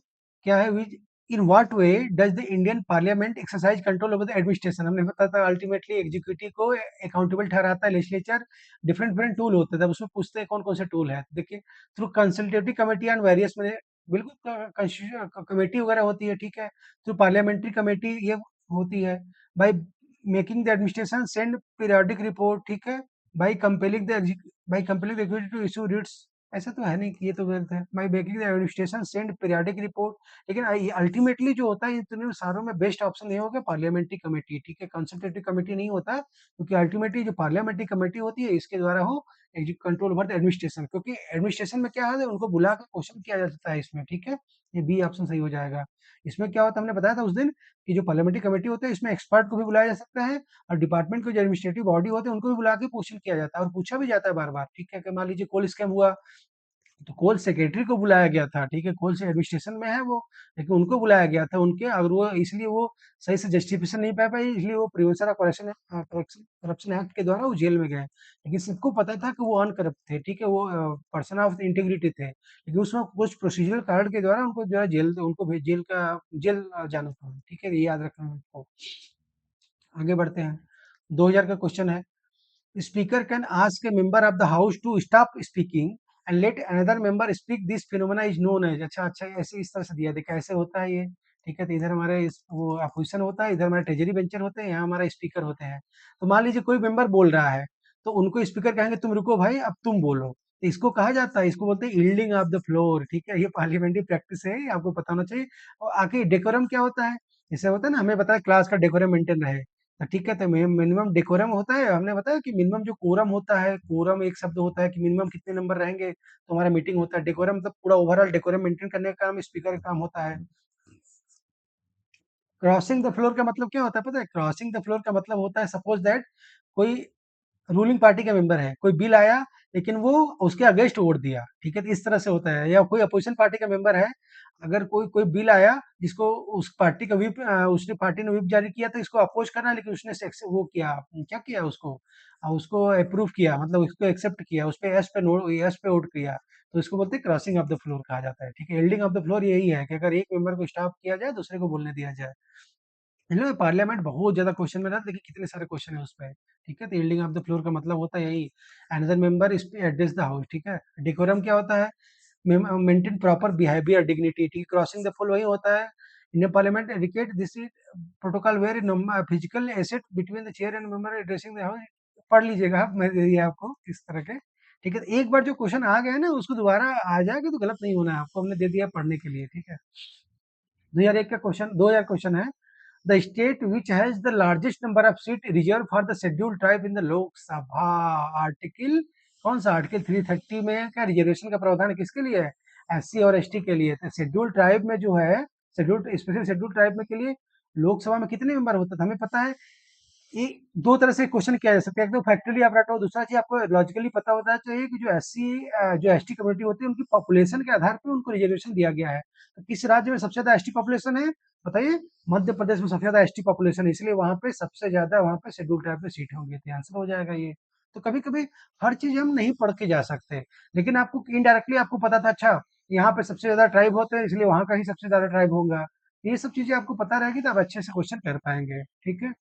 क्या है, which in what way does the Indian parliament exercise control over the administration, हमने बताया था अल्टीमेटली एग्जीक्यूटिव को अकाउंटेबल ठहराता है लेजिस्लेचर। डिफरेंट डिफरेंट टूल होते हैं, तब उसमें पूछते हैं कौन कौन से टूल है, देखिए। Through consultative committee and various में, बिल्कुल कमेटी वगैरह होती है, ठीक है। थ्रू पार्लियामेंट्री कमेटी ये होती है। By making the administration send periodic report, ठीक है। By compelling the by compelling the executive to issue writs, ऐसा तो है नहीं कि ये तो गलत है। By making the administration send periodic report, लेकिन अल्टीमेटली जो होता है इन तीनों सारों में बेस्ट ऑप्शन ये होगा पार्लियामेंट्री कमेटी, ठीक है। कंसल्टेटिव कमेटी नहीं होता, क्योंकि अल्टीमेटली जो पार्लियामेंट्री कमेटी होती है इसके द्वारा हो कंट्रोल ओवर द एडमिनिस्ट्रेशन, क्योंकि एडमिनिस्ट्रेशन में क्या है, उनको बुला कर क्वेश्चन किया जा सकता है इसमें, ठीक है। ये बी ऑप्शन सही हो जाएगा। इसमें क्या होता है, हमने बताया था उस दिन कि जो पार्लियामेंट्री कमेटी होती है इसमें एक्सपर्ट को भी बुलाया जा सकता है, और डिपार्टमेंट के जो एडमिनिस्ट्रेटिव बॉडी होते हैं उनको भी बुला के क्वेश्चन किया जाता है, और पूछा भी जाता है बार बार, ठीक है। कि मान लीजिए कोल स्कैम हुआ, तो कोल सेक्रेटरी को बुलाया गया था, ठीक है, कोल से एडमिनिस्ट्रेशन में है वो, लेकिन उनको बुलाया गया था, उनके अगर वो, इसलिए वो सही से जस्टिफिकेशन नहीं पा पाई, इसलिए वो प्रिवेंशन ऑफ करप्शन एक्ट के द्वारा वो जेल में गए। लेकिन सबको पता था कि वो अनकरप्ट थे, ठीक है, वो पर्सन ऑफ इंटीग्रिटी थे, लेकिन उसमें कुछ प्रोसीजरल कारण के द्वारा उनको जो है जेल, उनको जेल जाना पड़ा, ठीक है, ये याद रखना है आपको। आगे बढ़ते हैं। 2000 का क्वेश्चन है, speaker can ask a member of the house to stop speaking and let another member speak, this phenomena is known as, अच्छा अच्छा, ऐसे इस तरह से दिया, देखा ऐसे होता है ये, ठीक है। तो इधर हमारे वो अपोजिशन होता है, इधर हमारे ट्रेजरी बेंचर होते हैं, यहाँ हमारा स्पीकर होते हैं। तो मान लीजिए कोई मेंबर बोल रहा है, तो उनको स्पीकर कहेंगे तुम रुको भाई, अब तुम बोलो, तो इसको कहा जाता है, इसको बोलते हैं यील्डिंग ऑफ द फ्लोर, ठीक है। ये पार्लियामेंट्री प्रैक्टिस है, ये आपको पता होना चाहिए। और आके डेकोरम क्या होता है, जैसे होता है ना, हमें बताया क्लास का डेकोरम मेंटेन रहे, तो ठीक है। तो मिनिमम डेकोरम होता है, हमने बताया कि मिनिमम जो कोरम होता है, कोरम एक शब्द होता है कि मिनिमम कितने नंबर रहेंगे तो हमारा मीटिंग होता है। डेकोरम मतलब पूरा ओवरऑल डेकोरम मेंटेन करने का काम स्पीकर का काम होता है। क्रॉसिंग द फ्लोर का मतलब क्या होता है पता है, क्रॉसिंग द फ्लोर का मतलब होता है, सपोज दैट कोई रूलिंग पार्टी का मेंबर है, कोई बिल आया लेकिन वो उसके अगेंस्ट वोट दिया, ठीक है? तो इस तरह से होता है। या कोई अपोजिशन पार्टी का मेंबर है, अगर कोई कोई बिल आया जिसको उस पार्टी का व्हिप उसने पार्टी ने व्हिप जारी किया तो इसको अपोज करना है, लेकिन उसने सेक्स वो किया, क्या किया उसको, उसको अप्रूव किया, मतलब उसको एक्सेप्ट किया, उस पे यस पे वोट किया, तो इसको बोलते हैं क्रॉसिंग ऑफ द फ्लोर कहा जाता है, ठीक है? यील्डिंग ऑफ द फ्लोर यही है कि अगर एक मेंबर को स्टॉप किया जाए, दूसरे को बोलने दिया जाए। इन लोग पार्लियामेंट बहुत ज्यादा क्वेश्चन में ना, देखिए कितने सारे क्वेश्चन है उस पे, ठीक है? तो यील्डिंग ऑफ द फ्लोर का मतलब होता है यही, another member is address the house, ठीक है? डेकोरम क्या होता है? मेंटेन प्रॉपर बिहेवियर डिग्निटी, ठीक, क्रॉसिंग द फुल वही होता है। Indian parliament etiquette this is protocol where physical asset between the chair and member addressing the house. पढ़ लीजिएगा आप, मैं दे दिया आपको इस तरह के, ठीक है? तो एक बार जो क्वेश्चन आ गया ना, उसको दोबारा आ जाएगा तो गलत नहीं होना है आपको, हमने दे दिया पढ़ने के लिए, ठीक है? 2001 का क्वेश्चन, 2000 क्वेश्चन है, the state which has the largest number of seat reserve for the scheduled tribe in the Lok Sabha. Article, कौन सा आर्टिकल 330 में क्या रिजर्वेशन का प्रावधान किसके लिए है? एससी और एसटी के लिए। तो शेड्यूल्ड ट्राइब में जो है, शेड्यूल्ड स्पेशल शेड्यूल्ड ट्राइब में के लिए लोकसभा में कितने मेंबर होते थे हमें पता है। ये दो तरह से क्वेश्चन किया जा सकता है, एक तो फैक्टरली आप रटो, दूसरा चीज आपको लॉजिकली पता होता है चाहिए कि जो एससी जो एसटी कम्युनिटी होती है उनकी पॉपुलेशन के आधार पर उनको रिजर्वेशन दिया गया है। तो किस राज्य में सबसे ज्यादा एसटी पॉपुलेशन है, बताइए? मध्य प्रदेश में सबसे ज्यादा एसटी पॉपुलेशन है, इसलिए वहां पे सबसे ज्यादा वहां पे शेड्यूल ट्राइब में सीट होंगी, तो आंसर हो जाएगा ये। तो कभी कभी हर चीज हम नहीं पढ़ के जा सकते, लेकिन आपको इनडायरेक्टली आपको पता था, अच्छा यहाँ पे सबसे ज्यादा ट्राइब होते हैं इसलिए वहां का ही सबसे ज्यादा ट्राइब होगा। ये सब चीजें आपको पता रहेगी तो आप अच्छे से क्वेश्चन कर पाएंगे, ठीक है?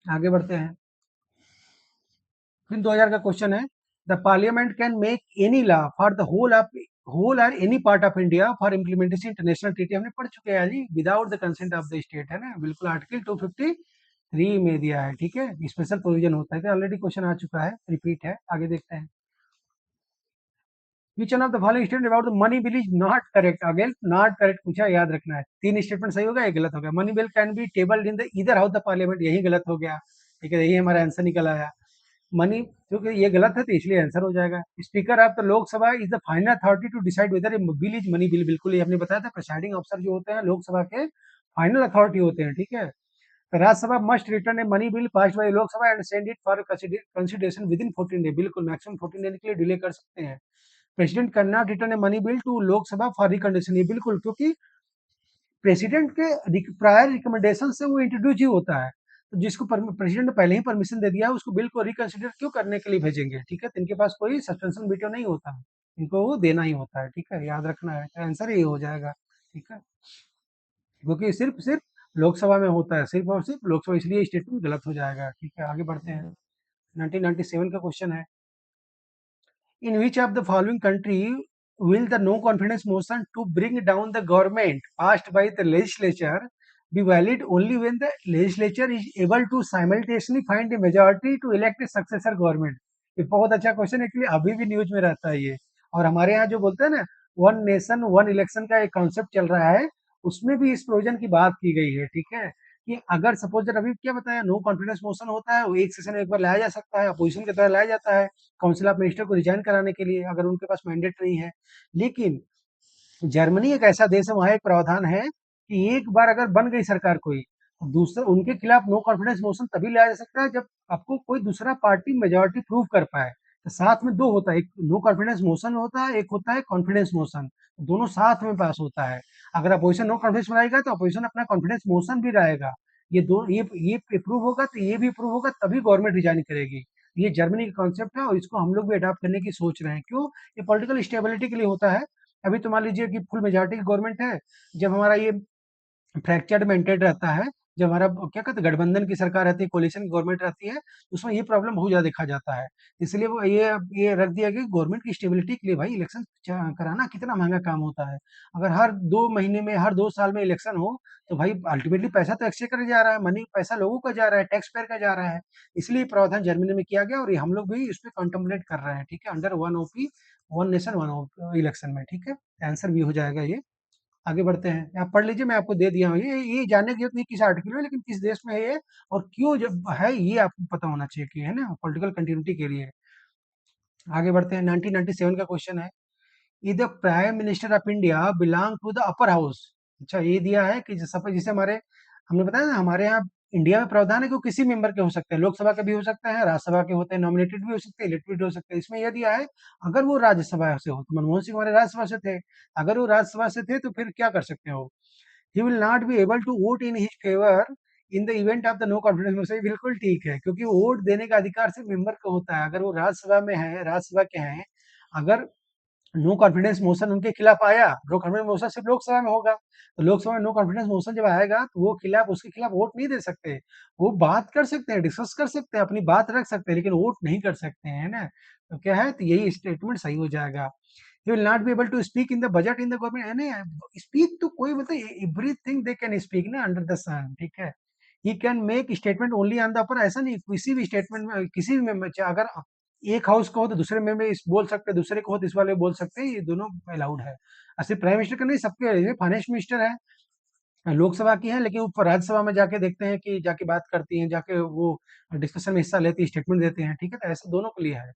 आगे बढ़ते हैं। फिर 2000 का क्वेश्चन है, the parliament can make any law for the whole और any part of India for implementation international treaty. हमने पढ़ चुके हैं जी, without the consent of the state, है ना? बिल्कुल, आर्टिकल 253 में दिया है, ठीक है? स्पेशल प्रोविजन होता है, ऑलरेडी क्वेश्चन आ चुका है, रिपीट है। आगे देखते हैं, which one of the following statement about the money bill is not correct? Again not correct पूछा, याद रखना है, तीन स्टेटमेंट सही होगा, एक गलत हो गया। Money bill can B tabled in the either house the parliament, यही गलत हो गया, ठीक है? यही हमारा आंसर निकल आया। मनी, क्योंकि ये गलत है तो इसलिए आंसर हो जाएगा। Speaker of the Lok Sabha is the final authority to decide whether a bill is money bill, बिल्कुल ये हमने बताया था, प्रिसाइडिंग अफसर जो होते हैं लोकसभा के फाइनल अथॉरिटी होते हैं, ठीक है? तो Rajya Sabha must return a money bill pass by Lok Sabha and send it for consideration within 14 day, बिल्कुल मैक्सिमम 14 डे के लिए डिले कर सकते हैं। President can not return a money bill to Lok Sabha for recondition, ये बिल्कुल, क्योंकि प्रेसिडेंट के प्रायर रिकमेंडेशन से वो इंट्रोड्यूस ही होता है, तो जिसको प्रेसिडेंट ने पहले ही परमिशन दे दिया है उसको बिल को रिकंसिडर क्यों करने के लिए भेजेंगे, ठीक है? तो इनके पास कोई सस्पेंशन वीटो नहीं होता है, इनको वो देना ही होता है, ठीक है? याद रखना है, तो आंसर ये हो जाएगा, ठीक है? क्योंकि सिर्फ सिर्फ लोकसभा में होता है, सिर्फ और सिर्फ लोकसभा, इसलिए स्टेटमेंट गलत हो जाएगा, ठीक है? आगे बढ़ते हैं। 1997 का क्वेश्चन है, in which of the following country will the no confidence motion to bring down the government passed by the legislature be valid only when the legislature is able to simultaneously find a majority to elect a successor government? ये बहुत अच्छा question है, actually अभी भी news में रहता है ये। और हमारे यहाँ जो बोलते हैं ना, वन नेशन वन इलेक्शन का एक कॉन्सेप्ट चल रहा है, उसमें भी इस प्रोविजन की बात की गई है, ठीक है? कि अगर सपोज अभी क्या बताया, नो कॉन्फिडेंस मोशन होता है, वो एक सेशन में एक बार लाया जा सकता है, अपोजिशन के द्वारा लाया जाता है काउंसिल ऑफ मिनिस्टर को रिजाइन कराने के लिए, अगर उनके पास मैंडेट नहीं है। लेकिन जर्मनी एक ऐसा देश है, वहां एक प्रावधान है कि एक बार अगर बन गई सरकार कोई, तो दूसरा उनके खिलाफ नो कॉन्फिडेंस मोशन तभी लाया जा सकता है जब आपको कोई दूसरा पार्टी मेजोरिटी प्रूव कर पाए। तो साथ में दो होता है, एक नो कॉन्फिडेंस मोशन होता है, एक होता है कॉन्फिडेंस मोशन, दोनों साथ में पास होता है। अगर अपोजिशन नो कॉन्फिडेंस बनाएगा तो अपोजिशन अपना कॉन्फिडेंस मोशन भी लाएगा, ये दो, ये प्रूव होगा तो ये भी प्रूव होगा, तभी गवर्नमेंट रिजाइन करेगी। ये जर्मनी का कॉन्सेप्ट है और इसको हम लोग भी अडॉप्ट करने की सोच रहे हैं, क्यों? ये पॉलिटिकल स्टेबिलिटी के लिए होता है। अभी तो मान लीजिए कि फुल मेजोरिटी की गवर्नमेंट है, जब हमारा ये फ्रैक्चर्ड मेंटेड रहता है, जब हमारा क्या कहते हैं गठबंधन की सरकार रहती है, कोलिशन की गवर्नमेंट रहती है, तो उसमें ये प्रॉब्लम बहुत ज्यादा देखा जाता है। इसलिए वो ये रख दिया गया गवर्नमेंट की स्टेबिलिटी के लिए, भाई इलेक्शन कराना कितना महंगा काम होता है। अगर हर 2 महीने में, हर 2 साल में इलेक्शन हो, तो भाई अल्टीमेटली पैसा तो एक्सचेकर जा रहा है, मनी पैसा लोगों का जा रहा है, टैक्स पेयर का जा रहा है। इसलिए प्रावधान जर्मनी में किया गया और ये हम लोग भी इस पे कॉन्टेम्पलेट कर रहे हैं, ठीक है? Under one OP, one nation one election में, ठीक है? आंसर भी हो जाएगा ये। आगे बढ़ते हैं, आप पढ़ लीजिए, मैं आपको दे दिया हूँ, ये जानने की जरूरत नहीं किस आर्टिकल में, लेकिन किस देश में है ये और क्यों जब है, ये आपको पता होना चाहिए कि, है ना, पॉलिटिकल कंटिन्यूटी के लिए। आगे बढ़ते हैं, 1997 का क्वेश्चन है, the prime minister of India belong to the upper house. अच्छा, ये दिया है कि जैसे हमारे, हमने बताया ना हमारे यहाँ इंडिया में प्रावधान है कि वो किसी मेंबर के हो सकते हैं, लोकसभा के भी हो सकते हैं, राज्यसभा के होते हैं, नॉमिनेटेड भी हो सकते हैं, इलेक्टेड भी हो सकते हैं। इसमें यह दिया है अगर वो राज्यसभा से हो, तो मनमोहन सिंह हमारे राज्यसभा से थे, अगर वो राज्यसभा से थे तो फिर क्या कर सकते हो, he will not be able to vote in his favour in the event of the no confidence motion. बिल्कुल ठीक है, क्योंकि वोट देने का अधिकार सिर्फ मेंबर को होता है। अगर वो राज्यसभा में है, राज्यसभा के हैं, अगर नो कॉन्फिडेंस मोशन उनके खिलाफ आया, नो कॉन्फिडेंस मोशन सिर्फ लोकसभा में होगा, तो लोकसभा में नो कॉन्फिडेंस मोशन जब आएगा तो वो खिलाफ उसके खिलाफ वोट नहीं दे सकते। वो बात कर सकते हैं, डिस्कस कर सकते हैं, अपनी बात रख सकते हैं, लेकिन वोट नहीं कर सकते हैं, है ना। तो क्या है, तो यही स्टेटमेंट सही हो जाएगा। he will not be able to speak in the budget in the government, यानी स्पीक तो कोई मतलब एवरीथिंग दे कैन स्पीक ना अंडर द सन, ठीक है। He can make statement only on the upper, ऐसा नहीं, किसी भी स्टेटमेंट में किसी भी मेंबर, अगर एक हाउस का हो तो दूसरे में इस बोल सकते हैं, दूसरे को हो तो इस वाले बोल सकते हैं, ये दोनों अलाउड है। सिर्फ प्राइम मिनिस्टर का नहीं, सबके, फाइनेंस मिनिस्टर है, लोकसभा की है, लेकिन वो राज्यसभा में जाके देखते हैं कि जाके बात करती हैं, जाके वो डिस्कशन में हिस्सा लेती है, स्टेटमेंट देते हैं, ठीक है। तो ऐसा दोनों के लिए है।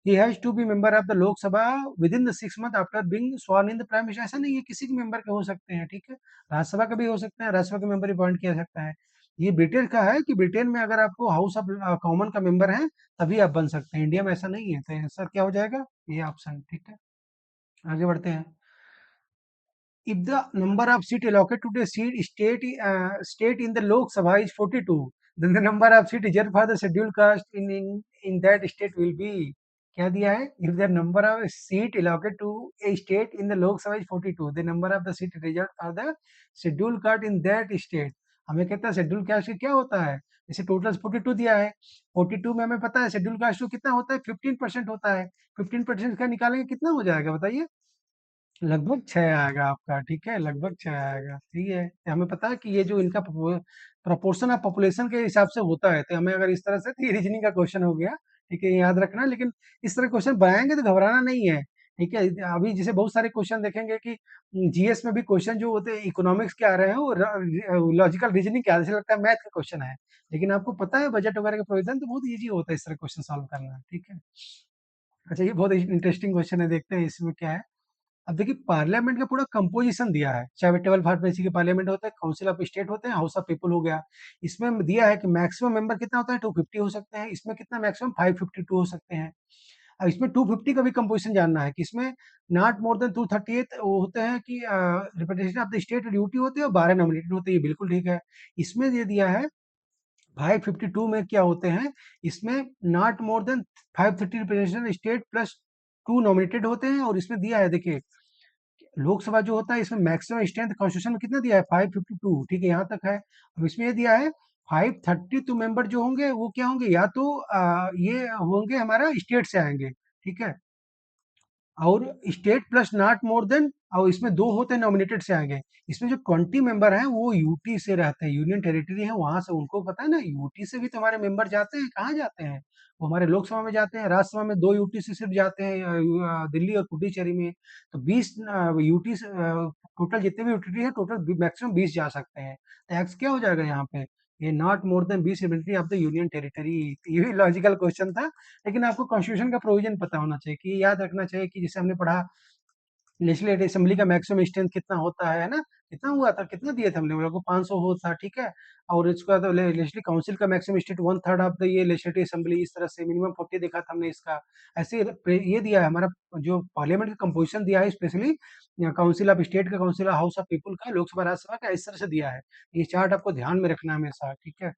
He has to be member of the Lok Sabha within the 6 month after being sworn in the prime minister. ऐसा नहीं है, किसी भी मेंबर के हो सकते हैं, ठीक है। राज्यसभा के भी हो सकते हैं, राज्यसभा के मेंबर अपॉइंट किया सकता है। ये ब्रिटेन का है कि ब्रिटेन में अगर आपको हाउस ऑफ कॉमन का मेंबर है तभी आप बन सकते हैं, इंडिया में ऐसा नहीं है। तो आंसर क्या हो जाएगा, ये ऑप्शन, ठीक है। आगे बढ़ते हैं। If the number of seat allotted to the state in the Lok Sabha is 42, then the number of seat reserved for the scheduled caste in that state will be, क्या दिया है, if the number of seat allotted to a state in the Lok Sabha is 42, the number of the seat reserved for the scheduled caste in that state, हमें कहता है schedule caste क्या होता है, जैसे टोटल 42 दिया है, 42 में हमें पता है शेड्यूल कास्ट कितना होता है, 15% होता है, 15% का निकालेंगे कितना हो जाएगा बताइए, लगभग 6 आएगा आपका, ठीक है, लगभग 6 आएगा, ठीक है। तो हमें पता है कि ये जो इनका प्रोपोर्शन ऑफ पॉपुलेशन के हिसाब से होता है, तो हमें अगर इस तरह से, तो ये रीजनिंग का क्वेश्चन हो गया, ठीक है, ये याद रखना। लेकिन इस तरह क्वेश्चन बनाएंगे तो घबराना नहीं है, ठीक है। अभी जैसे बहुत सारे क्वेश्चन देखेंगे कि जीएस में भी क्वेश्चन जो होते हैं इकोनॉमिक्स के आ रहे हैं, वो लॉजिकल रीजनिंग के आधे से लगता है मैथ का क्वेश्चन है, लेकिन आपको पता है बजट वगैरह का प्रोविजन, तो बहुत ईजी होता है इस तरह क्वेश्चन सॉल्व करना, ठीक है। अच्छा, ये बहुत इंटरेस्टिंग क्वेश्चन है, देखते हैं इसमें क्या है। अब देखिए, पार्लियामेंट का पूरा कंपोजिशन दिया है, चाहे 12 फॉर्मेसी के पार्लियामेंट होता है, काउंसिल ऑफ स्टेट होते हैं, हाउस ऑफ पीपल हो गया। इसमें दिया है कि मैक्सिमम मेंबर कितना होता है, 250 हो सकते हैं, इसमें कितना मैक्सिमम 552 हो सकते हैं। अब इसमें 250 का भी कंपोजिशन जानना है कि इसमें नॉट मोर देन 238 वो होते हैं कि representation of the state duty होती है, और 12 नॉमिनेटेड होते हैं, ये बिल्कुल ठीक है। इसमें ये दिया है 552 में क्या होते हैं, इसमें not more than 530 representation state plus 2 nominated होते हैं, और इसमें दिया है देखिए, लोकसभा जो होता है इसमें मैक्सिमम स्ट्रेंथ कॉन्स्टिट्यूशन में कितना दिया है, 552, ठीक है, यहाँ तक है। अब इसमें ये दिया है 532 मेंबर जो होंगे वो क्या होंगे, या तो ये होंगे हमारा स्टेट से आएंगे, ठीक है, और state plus not more than, और इसमें दो होते हैं नॉमिनेटेड से आएंगे। इसमें जो 20 मेंबर हैं वो यूटी से रहते हैं, यूनियन टेरिटरी है वहां से, उनको पता है ना, यूटी से भी तो हमारे मेंबर जाते हैं, कहाँ जाते हैं, वो हमारे लोकसभा में जाते हैं, राज्यसभा में 2 यूटी से सिर्फ जाते हैं, दिल्ली और पुडुचेरी में। तो 20 यूटी से, टोटल जितने भी यूटी है टोटल मैक्सिमम 20 जा सकते हैं। तो एक्स क्या हो जाएगा यहाँ पे, ये not more than 20 unity of the union territory. ये भी लॉजिकल क्वेश्चन था, लेकिन आपको कॉन्स्टिट्यूशन का प्रोविजन पता होना चाहिए, कि याद रखना चाहिए कि जैसे हमने पढ़ा लेजिस्लेटिव असेंबली का मैक्सिमम स्ट्रेंथ कितना होता है ना, कितना हुआ था, कितना दिए थे हमने लोगों को, 500 होता, ठीक है। और इसके बाद लेजिस्लेटिव काउंसिल का मैक्सिमम स्टेट 1/3 ऑफ द ये लेजिस्लेटिव असेंबली, इस तरह से मिनिमम 40 देखा था हमने इसका। ऐसे ये दिया है हमारा जो पार्लियामेंट का कंपोजिशन दिया है, स्पेशली काउंसिल ऑफ स्टेट का, काउंसिल हाउस ऑफ पीपल का, लोकसभा राज्यसभा का, इस तरह से दिया है। ये चार्ट आपको ध्यान में रखना है हमेशा, ठीक है।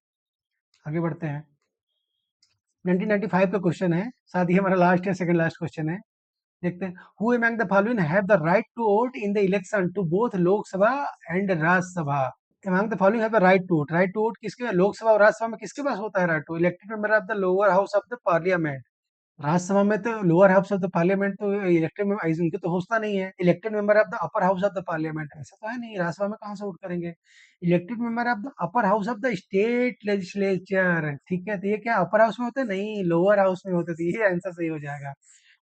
आगे बढ़ते हैं। 1995 का क्वेश्चन है, साथ ही हमारा लास्ट है, सेकंड लास्ट क्वेश्चन है, देखते हैं। Who among the following have the right to vote in the election to both Lok Sabha and Rajya Sabha. Among the following have the right to vote, right to vote किसके, लोकसभा और राज्यसभा में किसके पास होता है right to, elected member of the lower house of the parliament. Rajya Sabha में तो lower house of the parliament तो इलेक्टेड इनके तो होता नहीं है, elected member of the upper house of the parliament, ऐसा तो है नहीं, राज्यसभा में कहाँ से वोट करेंगे, elected member of the upper house of the state legislature, ठीक है। तो ये क्या अपर हाउस में होते हैं, नहीं, लोअर हाउस में होते थे, ये आंसर सही हो जाएगा।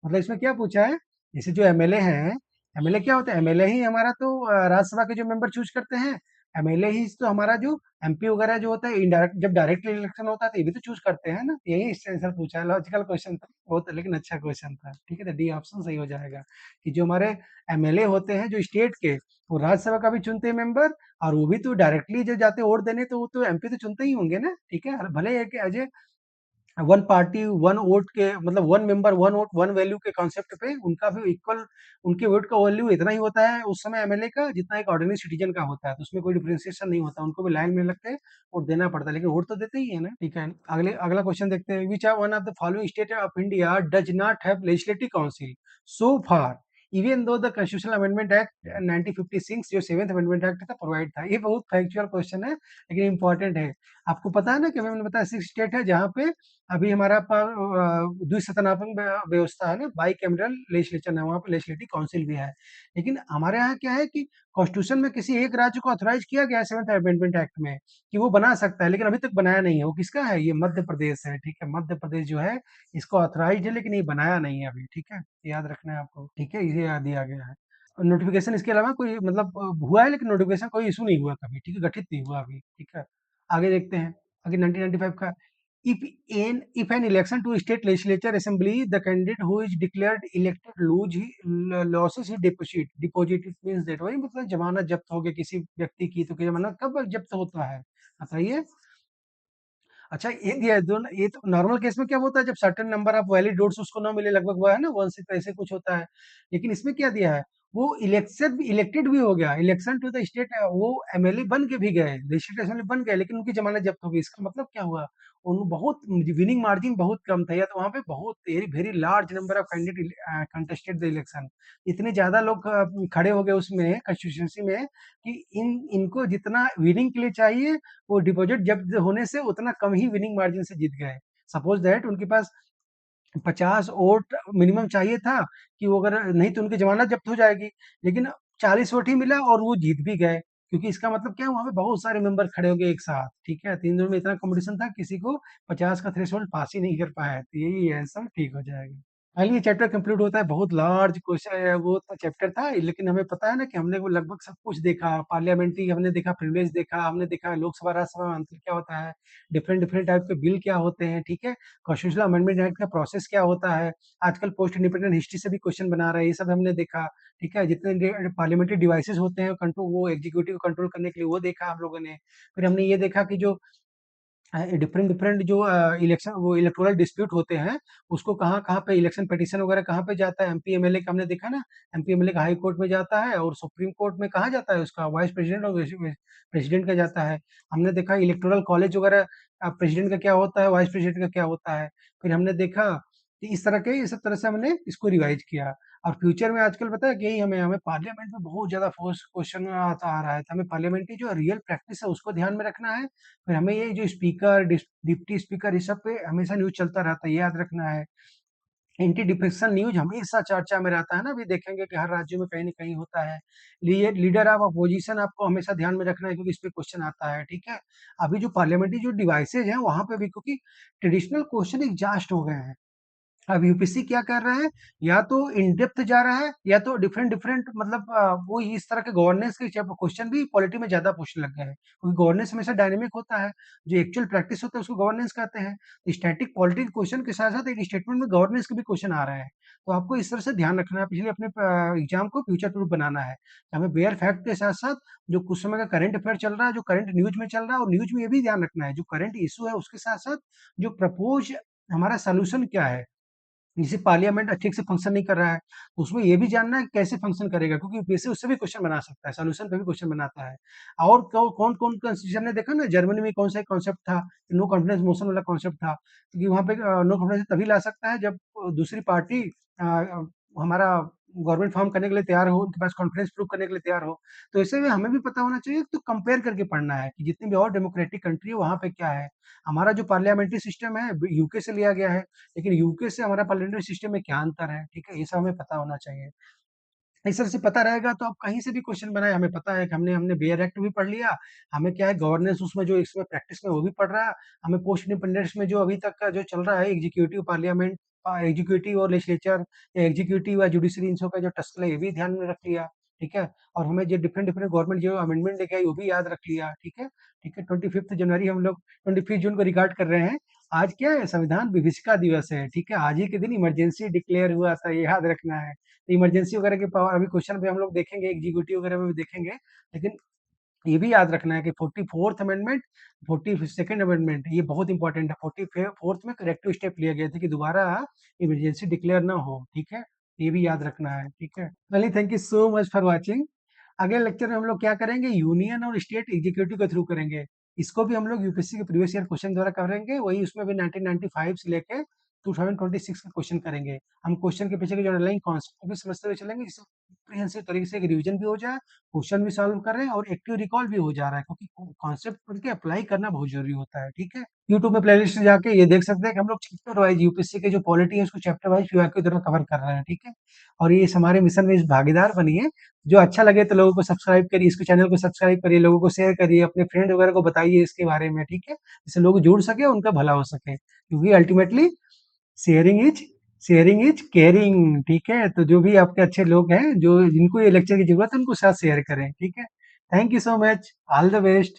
मतलब इसमें क्या पूछा है, जैसे जो एमएलए हैं, एमएलए क्या होता है, एमएलए ही हमारा तो राज्यसभा के जो मेंबर चूज करते हैं, एमएलए ही तो हमारा जो एमपी वगैरह जो होता है इनडायरेक्ट, जब डायरेक्टली इलेक्शन होता है तो ये भी तो चूज करते हैं ना। यही इससे आंसर पूछा है, लॉजिकल क्वेश्चन था बहुत, लेकिन अच्छा क्वेश्चन था। ठीक है, तो डी ऑप्शन सही हो जाएगा कि जो हमारे एमएलए होते हैं जो स्टेट के, वो राज्यसभा का भी चुनते हैं मेंबर, और वो भी तो डायरेक्टली जो जाते हैं वोट देने, तो वो तो एमपी तो चुनते ही होंगे ना। ठीक है, भले है कि Ajay one party one vote के, मतलब one member one vote one value के कॉन्सेप्ट पे उनका भी इक्वल, उनके वोट का वैल्यू इतना ही होता है उस समय एमएलए का, जितना एक ऑर्डिनरी सिटीजन का होता है। तो उसमें कोई डिफरेंशिएशन नहीं होता, उनको भी लाइन में लगते हैं, वोट देना पड़ता है, लेकिन वोट तो देते ही है ना। ठीक है, अगला क्वेश्चन देखते हैं। Which are one of the following state of India does not have legislative council so far even though the constitutional amendment act 1956 जो सेवेंथ अमेंडमेंट एक्ट था प्रोवाइड था। ये बहुत फैक्चुअल क्वेश्चन है लेकिन इंपॉर्टेंट है। आपको पता है ना कि मैंने बताया 6 स्टेट है जहाँ पे अभी हमारा द्विसदनात्मक व्यवस्था है ना, बाई कैमरल लेजिस्लेचर है, वहाँ पे लेजिस्लेटिव काउंसिल भी है। लेकिन हमारे यहाँ क्या है कि कॉन्स्टिट्यूशन में किसी एक राज्य को ऑथराइज किया गया है सेवंथ अमेंडमेंट एक्ट में कि वो बना सकता है, लेकिन अभी तक बनाया नहीं है। वो किसका है? ये मध्य प्रदेश है। ठीक है, मध्य प्रदेश जो है इसको ऑथराइज है, लेकिन ये बनाया नहीं है अभी। ठीक है, याद रखना है आपको। ठीक है, इसे याद दिया गया है। नोटिफिकेशन इसके अलावा कोई मतलब हुआ है, लेकिन नोटिफिकेशन कोई इशू नहीं हुआ कभी। ठीक है, गठित नहीं हुआ अभी। ठीक है, आगे देखते हैं। आगे 1995 का, if if an election to state legislature assembly the candidate who is declared elected loses his deposit it means that, वही मतलब जमानत जब्त हो गई किसी व्यक्ति की, तो जमानत कब जब्त होता है बताइए। अच्छा, ये दिया है दोनों, ये तो नॉर्मल केस में क्या होता है, जब certain number of valid votes उसको ना मिले, लगभग वो है ना 1 से ऐसे कुछ होता है। लेकिन इसमें क्या दिया है, वो इलेक्टेड भी हो गया, इलेक्शन टू द स्टेट, वो एमएलए बन के भी गए, लेजिस्लेटिव असेंबली बन गए, लेकिन उनकी जमानत जब्त हो गई। इसका मतलब क्या हुआ, उन बहुत विनिंग मार्जिन बहुत कम था, या तो वहाँ पे बहुत very very large number of candidate contested the election. इतने ज्यादा लोग खड़े हो गए उसमें कंस्टिट्यूंसी में कि इनको जितना विनिंग के लिए चाहिए, वो डिपॉजिट जब्त होने से उतना कम ही विनिंग मार्जिन से जीत गए। सपोज दैट उनके पास 50 वोट मिनिमम चाहिए था कि वो अगर नहीं तो उनकी जमानत जब्त हो जाएगी, लेकिन 40 वोट ही मिला और वो जीत भी गए, क्योंकि इसका मतलब क्या, वहां पे बहुत सारे मेंबर खड़े हो गए एक साथ। ठीक है, 3 दिन में इतना कंपटीशन था, किसी को 50 का थ्रेशोल्ड पास ही नहीं कर पाया, तो यही आंसर ठीक हो जाएगा। फाइनली चैप्टर कंप्लीट होता है। बहुत लार्ज क्वेश्चन वो चैप्टर था, लेकिन हमें पता है ना कि हमने वो लगभग सब कुछ देखा। पार्लियामेंट्री हमने देखा, प्रिविलेज देखा, हमने देखा लोकसभा राज्यसभा में अंतर क्या होता है, डिफरेंट डिफरेंट टाइप के बिल क्या होते हैं। ठीक है, कॉन्स्टिट्यूशनल अमेंडमेंट एक्ट का प्रोसेस क्या होता है, आजकल पोस्ट इंडिपेंडेंट हिस्ट्री से भी क्वेश्चन बना रहे हैं, ये सब हमने देखा। ठीक है, जितने पार्लियामेंट्री डिवाइसेस होते हैं कंट्रोल, वो एग्जीक्यूटिव कंट्रोल करने के लिए, वो देखा हम लोगों ने। फिर हमने ये देखा कि जो डिफरेंट डिफरेंट जो इलेक्शन वो इलेक्टोरल डिस्प्यूट होते हैं, उसको कहाँ कहाँ पे इलेक्शन पिटीशन वगैरह कहाँ पे जाता है। एमपी एमएलए का हमने देखा ना, एमपी एमएलए का हाई कोर्ट में जाता है, और सुप्रीम कोर्ट में कहाँ जाता है, उसका वाइस प्रेसिडेंट और प्रेसिडेंट का जाता है। हमने देखा इलेक्टोरल कॉलेज वगैरह, प्रेसिडेंट का क्या होता है, वाइस प्रेसिडेंट का क्या होता है। फिर हमने देखा कि इस तरह के, इस सब तरह से हमने इसको रिवाइज किया। और फ्यूचर में आजकल पता है कि यही हमें हमें पार्लियामेंट में बहुत ज्यादा फोर्स क्वेश्चन आता आ रहा है, तो हमें पार्लियामेंट की जो रियल प्रैक्टिस है उसको ध्यान में रखना है। फिर हमें ये जो स्पीकर डिप्टी स्पीकर इस सब पे हमेशा न्यूज चलता रहता है, ये याद रखना है। एंटी डिफेक्शन न्यूज हमेशा चर्चा में रहता है ना, अभी देखेंगे कि हर राज्य में कहीं ना कहीं होता है। लीडर ऑफ अपोजिशन आपको हमेशा ध्यान में रखना है, क्योंकि इस पे क्वेश्चन आता है। ठीक है, अभी जो पार्लियामेंट्री जो डिवाइसेज हैं वहां पे भी, क्योंकि ट्रेडिशनल क्वेश्चन एग्जॉस्ट हो गए हैं। अब यूपीएससी क्या कर रहा है, या तो इन डेप्थ जा रहा है, या तो डिफरेंट डिफरेंट मतलब वो इस तरह के गवर्नेंस के क्वेश्चन भी पॉलिटी में ज्यादा पूछने लग गए हैं, क्योंकि गवर्नेंस हमेशा डायनेमिक होता है। जो एक्चुअल प्रैक्टिस होता है उसको गवर्नेंस कहते हैं। स्टैटिक पॉलिटिक्स क्वेश्चन के साथ साथ एक स्टेटमेंट में गवर्नेंस के भी क्वेश्चन आ रहे हैं। तो आपको इस तरह से ध्यान रखना है, पिछले अपने एग्जाम को फ्यूचर प्रूफ बनाना है। हमें बेयर फैक्ट के साथ साथ जो कुछ समय का करंट अफेयर चल रहा है, जो करंट न्यूज में चल रहा है, और न्यूज में ये भी ध्यान रखना है जो करंट इशू है उसके साथ साथ जो प्रपोज हमारा सोल्यूशन क्या है। जैसे पार्लियामेंट ठीक से फंक्शन नहीं कर रहा है, तो उसमें ये भी जानना है कि कैसे फंक्शन करेगा, क्योंकि यूपीएससी उससे भी क्वेश्चन बना सकता है, सॉल्यूशन पे भी क्वेश्चन बनाता है। और कौन कौन कॉन्स्टिट्यूशन ने देखा ना, जर्मनी में कौन सा कॉन्सेप्ट था, नो कॉन्फिडेंस मोशन वाला कॉन्सेप्ट था, क्योंकि वहां पे नो कॉन्फिडेंस तभी ला सकता है जब दूसरी पार्टी हमारा गवर्नमेंट फॉर्म करने के लिए तैयार हो, उनके पास कॉन्फिडेंस प्रूव करने के लिए तैयार हो। तो ऐसे में हमें भी पता होना चाहिए, तो कंपेयर करके पढ़ना है कि जितनी भी और डेमोक्रेटिक कंट्री है वहां पे क्या है। हमारा जो पार्लियामेंट्री सिस्टम है यूके से लिया गया है, लेकिन यूके से हमारा पार्लियामेंट्री सिस्टम में क्या अंतर है। ठीक है, ये सब हमें पता होना चाहिए। इस तरह से पता रहेगा तो आप कहीं से भी क्वेश्चन बनाए, हमें पता है कि हमने हमने बेयर एक्ट भी पढ़ लिया। हमें क्या है, गवर्नेंस उसमें जो इसमें प्रैक्टिस में वो भी पढ़ रहा है। हमें पोस्ट इंडिपेंडेंस में जो अभी तक का जो चल रहा है, एग्जीक्यूटिव पार्लियामेंट, एग्जीक्यूटिव और लेजिस्लेचर, या एग्जीक्यूटिव या जुडिशरी, इन सब का जो टस्कल है ये भी ध्यान में रख लिया। ठीक है? और हमें जो डिफरेंट डिफरेंट गवर्नमेंट जो अमेंडमेंट लेके आई वो भी याद रख लिया, ठीक है? ठीक है, 25 जनवरी हम लोग 25 जून को रिकॉर्ड कर रहे हैं। आज क्या है? संविधान विभीषिका दिवस है, ठीक है? आज ही के दिन इमरजेंसी डिक्लेयर हुआ था, ये याद रखना है। तो इमरजेंसी वगैरह के पावर अभी क्वेश्चन पे हम लोग देखेंगे, एग्जीक्यूटिव वगैरह में भी देखेंगे, लेकिन ये भी याद रखना है कि 44th अमेंडमेंट, 42nd अमेंडमेंट ये बहुत इंपॉर्टेंट है। 44th में करेक्टिव स्टेप लिया गया था कि दोबारा इमरजेंसी डिक्लेयर ना हो, ठीक है? ये भी याद रखना है, ठीक है? Very thank you so much for watching. अगले लेक्चर में हम लोग क्या करेंगे? यूनियन और स्टेट एग्जीक्यूटिव के थ्रू करेंगे। इसको भी हम लोग यूपीएससी के प्रीवियस ईयर क्वेश्चन द्वारा करेंगे, वही उसमें भी 1995 से लेके 2026 का क्वेश्चन करेंगे। हम क्वेश्चन के पीछे के जो अंडरलाइन कॉन्सेप्ट को भी समझते हुए चलेंगे, जिससे कॉम्प्रिहेंसिव तरीके से रिवीजन भी हो जाए, क्वेश्चन भी सॉल्व करें और एक्टिव रिकॉल भी हो जा रहा है, क्योंकि कॉन्सेप्ट पढ़ के अप्लाई करना बहुत जरूरी होता है, ठीक है? यूट्यूब में प्लेलिस्ट जाके ये देख सकते हैं कि हम लोग चैप्टर वाइज यूपीएससी के जो पॉलिटी है उसको चैप्टर वाइज पीआईक्यू की तरह कवर कर रहे हैं, ठीक है? और ये इस हमारे मिशन में इस भागीदार बनिए। जो अच्छा लगे तो लोगों को सब्सक्राइब करिए, इसको चैनल को सब्सक्राइब करिए, लोगों को शेयर करिए, अपने फ्रेंड वगैरह को बताइए इसके बारे में, ठीक है? जिससे लोग जुड़ सके, उनका भला हो सके, क्योंकि ultimately sharing is sharing is caring, ठीक है? तो जो भी आपके अच्छे लोग हैं, जो जिनको ये लेक्चर की जरूरत है, उनको साथ शेयर करें, ठीक है? Thank you so much, all the best.